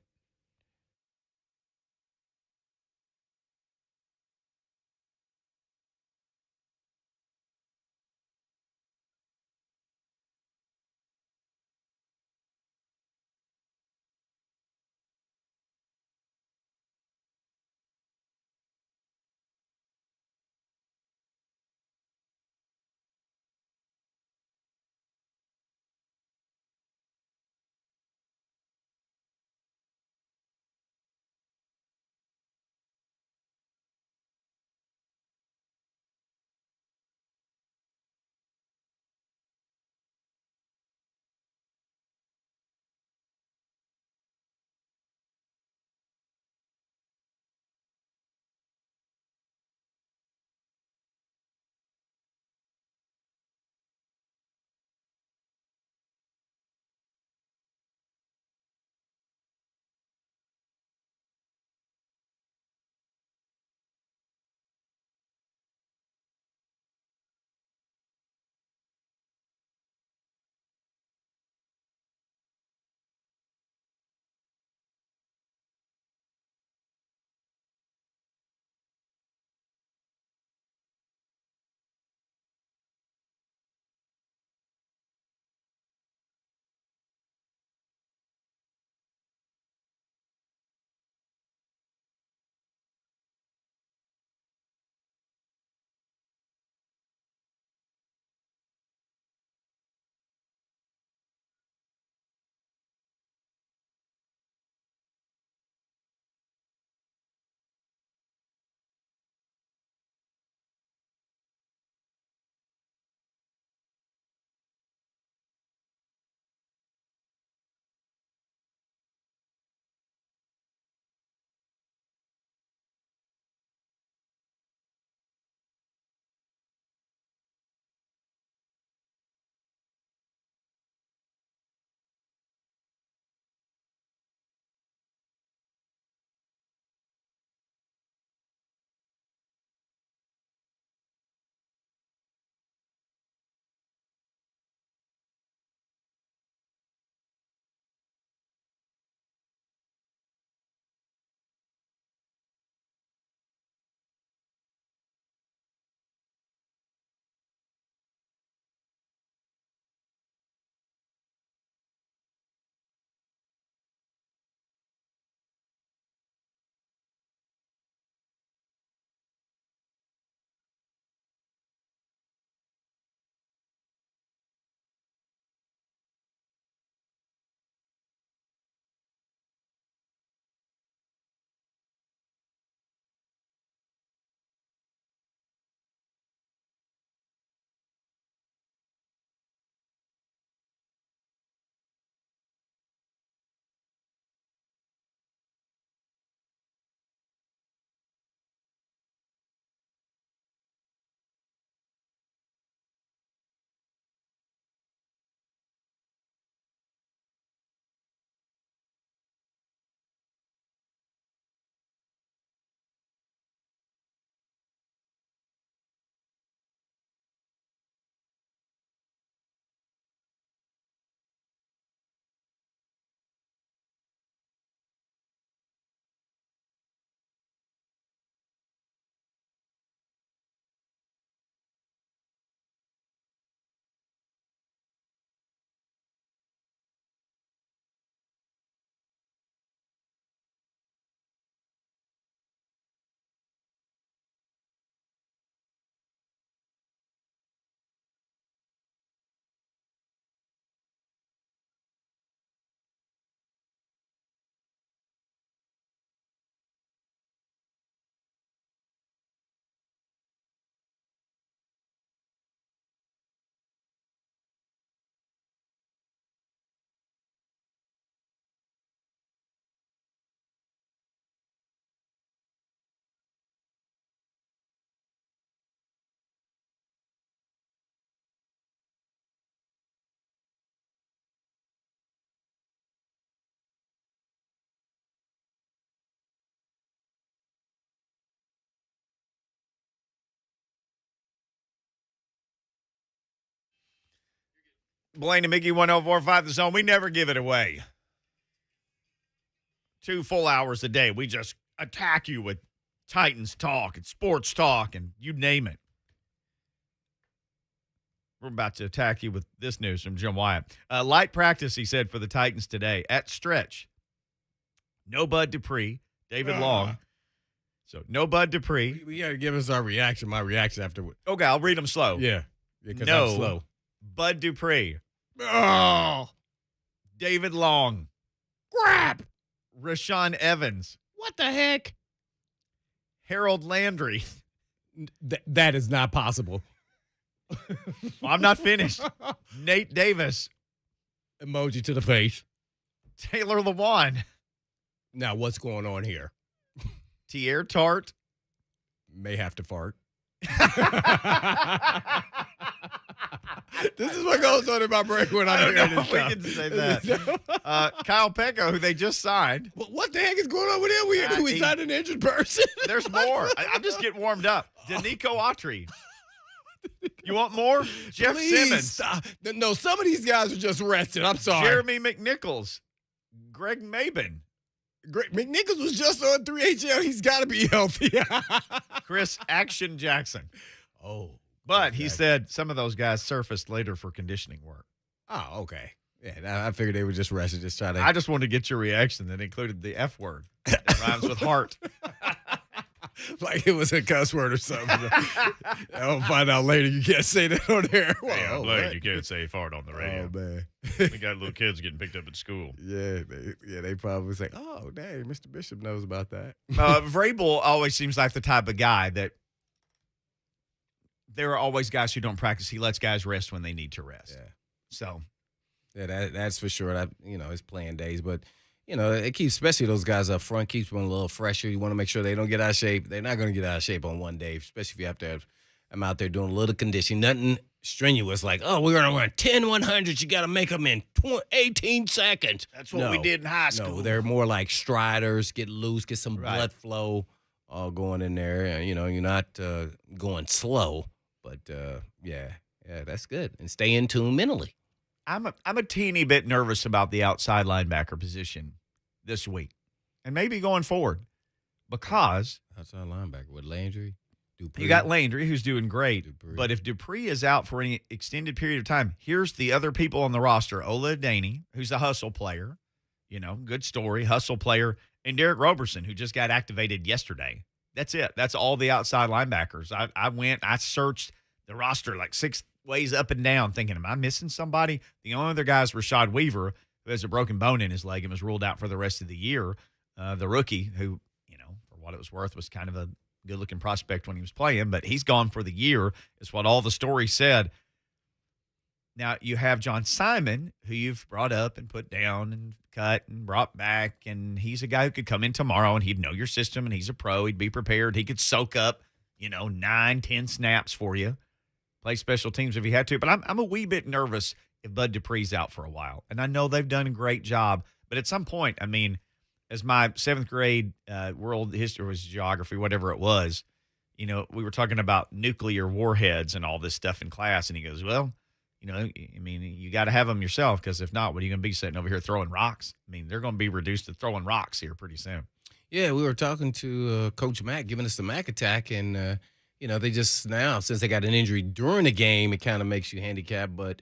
Blaine and Mickey 1045 The Zone. We never give it away. 2 full hours a day. We just attack you with Titans talk and sports talk and you name it. We're about to attack you with this news from Jim Wyatt. Light practice, he said, for the Titans today. At stretch, no Bud Dupree, David Long. So no Bud Dupree. We got to give us our reaction. My reaction afterward. Okay, I'll read them slow. Yeah. Because no I'm slow. Bud Dupree. Oh. David Long. Crap. Rashawn Evans. What the heck? Harold Landry. That is not possible. I'm not finished. Nate Davis. Emoji to the face. Taylor Lewan. Now, what's going on here? Tierre Tart. May have to fart. This is what goes on in my brain when I'm hearing this we stuff. can say that. Kyle Pecco, who they just signed. What the heck is going on with him? We signed an injured person. There's more. I'm just getting warmed up. Danico Autry. You want more? Jeff Please Simmons. stop. No, some of these guys are just rested. I'm sorry. Jeremy McNichols. Greg Mabin. McNichols was just on 3HL. He's got to be healthy. Chris Action Jackson. Oh. But he said some of those guys surfaced later for conditioning work. Oh, okay. Yeah, I figured they were just rested, just trying to. I just wanted to get your reaction that included the F word. It rhymes with heart. Like it was a cuss word or something. I'll find out later. You can't say that on air. Hey, Blaine, you can't say fart on the radio. Oh, man. We got little kids getting picked up at school. Yeah, they probably say, oh, dang, Mr. Bishop knows about that. Vrabel always seems like the type of guy that there are always guys who don't practice. He lets guys rest when they need to rest. Yeah. So. Yeah, that's for sure. His playing days. But, it keeps, especially those guys up front, keeps them a little fresher. You want to make sure they don't get out of shape. They're not going to get out of shape on one day, especially if you have to have I'm out there doing a little conditioning. Nothing strenuous like, oh, we're going to run 10 100s. You got to make them in 18 seconds. That's what we did in high school. No, they're more like striders, get loose, get some blood flow all going in there. You're not going slow. But, yeah, that's good. And stay in tune mentally. I'm a teeny bit nervous about the outside linebacker position this week and maybe going forward because outside linebacker with Landry, Dupree. You got Landry, who's doing great. But if Dupree is out for any extended period of time, here's the other people on the roster. Ola Dajani, who's a hustle player, good story, hustle player, and Derek Roberson, who just got activated yesterday. That's it. That's all the outside linebackers. I searched the roster like 6 ways up and down thinking, am I missing somebody? The only other guy is Rashad Weaver, who has a broken bone in his leg and was ruled out for the rest of the year. The rookie who, for what it was worth, was kind of a good-looking prospect when he was playing, but he's gone for the year is what all the stories said. Now, you have John Simon, who you've brought up and put down and cut and brought back, and he's a guy who could come in tomorrow, and he'd know your system, and he's a pro. He'd be prepared. He could soak up, 9, 10 snaps for you. Play special teams if he had to. But I'm a wee bit nervous if Bud Dupree's out for a while. And I know they've done a great job. But at some point, as my 7th grade world history was geography, whatever it was, we were talking about nuclear warheads and all this stuff in class. And he goes, well, you got to have them yourself because if not, what are you going to be sitting over here throwing rocks? They're going to be reduced to throwing rocks here pretty soon. Yeah, we were talking to Coach Mack, giving us the Mack attack, and they just now, since they got an injury during the game, it kind of makes you handicapped. But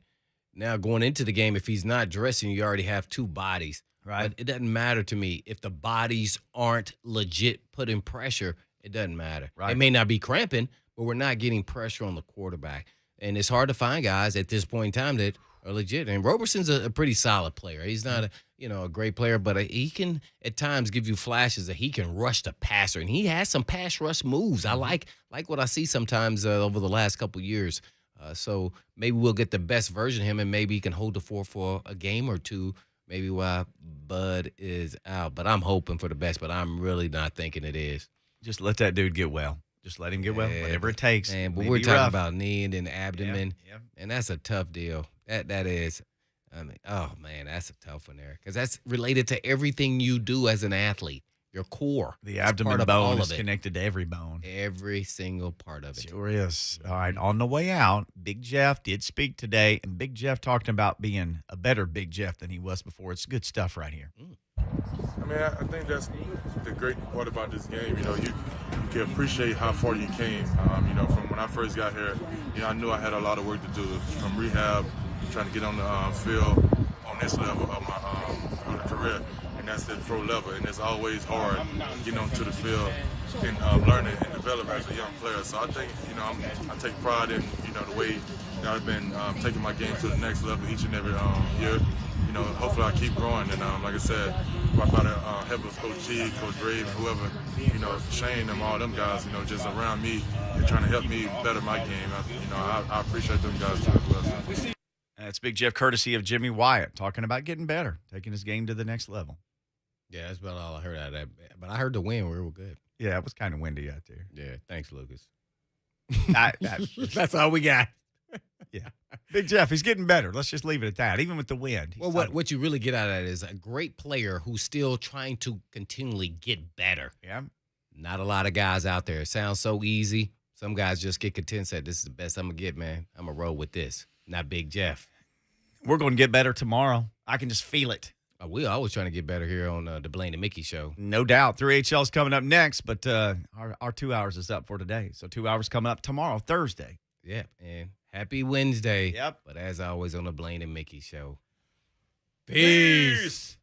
now going into the game, if he's not dressing, you already have 2 bodies. Right. But it doesn't matter to me. If the bodies aren't legit putting pressure, it doesn't matter. Right. It may not be cramping, but we're not getting pressure on the quarterback. And it's hard to find guys at this point in time that are legit. And Roberson's a pretty solid player. He's not a great player, but he can at times give you flashes that he can rush the passer. And he has some pass rush moves. I like what I see sometimes over the last couple of years. So maybe we'll get the best version of him, and maybe he can hold the fort for a game or two, maybe while Bud is out. But I'm hoping for the best, but I'm really not thinking it is. Just let that dude get well. Just let him get well, whatever it takes. Man, but we're talking about knee and then abdomen, yeah. And that's a tough deal. That is. Oh, man, that's a tough one there because that's related to everything you do as an athlete. your core. The It's abdomen part of bone all is of it. connected to every bone. Every single part of it. Sure is. All right, on the way out, Big Jeff did speak today, and Big Jeff talked about being a better Big Jeff than he was before. It's good stuff right here. I mean, I think that's the great part about this game. You know, you can appreciate how far you came. You know, from when I first got here, you know, I knew I had a lot of work to do from rehab, trying to get on the field on this level of my career, and that's the pro level. And it's always hard getting onto the field and learning and develop as a young player. So I think, you know, I take pride in, you know, the way that I've been taking my game to the next level each and every year. You know, hopefully I keep growing. And like I said, by the help of Coach G, Coach Brave, whoever, you know, Shane and all them guys, you know, just around me and trying to help me better my game. I appreciate them guys too as well. That's Big Jeff, courtesy of Jimmy Wyatt, talking about getting better, taking his game to the next level. Yeah, that's about all I heard out of that. But I heard the win. We were good. Yeah, it was kind of windy out there. Yeah, thanks, Lucas. That's all we got. Yeah. Big Jeff, he's getting better. Let's just leave it at that. Even with the wind. Well, what you really get out of that is a great player who's still trying to continually get better. Yeah. Not a lot of guys out there. It sounds so easy. Some guys just get content and say, this is the best I'm going to get, man. I'm going to roll with this. Not Big Jeff. We're going to get better tomorrow. I can just feel it. We're always trying to get better here on the Blaine and Mickey show. No doubt. 3HL's coming up next, but our 2 hours is up for today. So 2 hours coming up tomorrow, Thursday. Yeah, and happy Wednesday. Yep. But as always on the Blaine and Mickey show. Peace.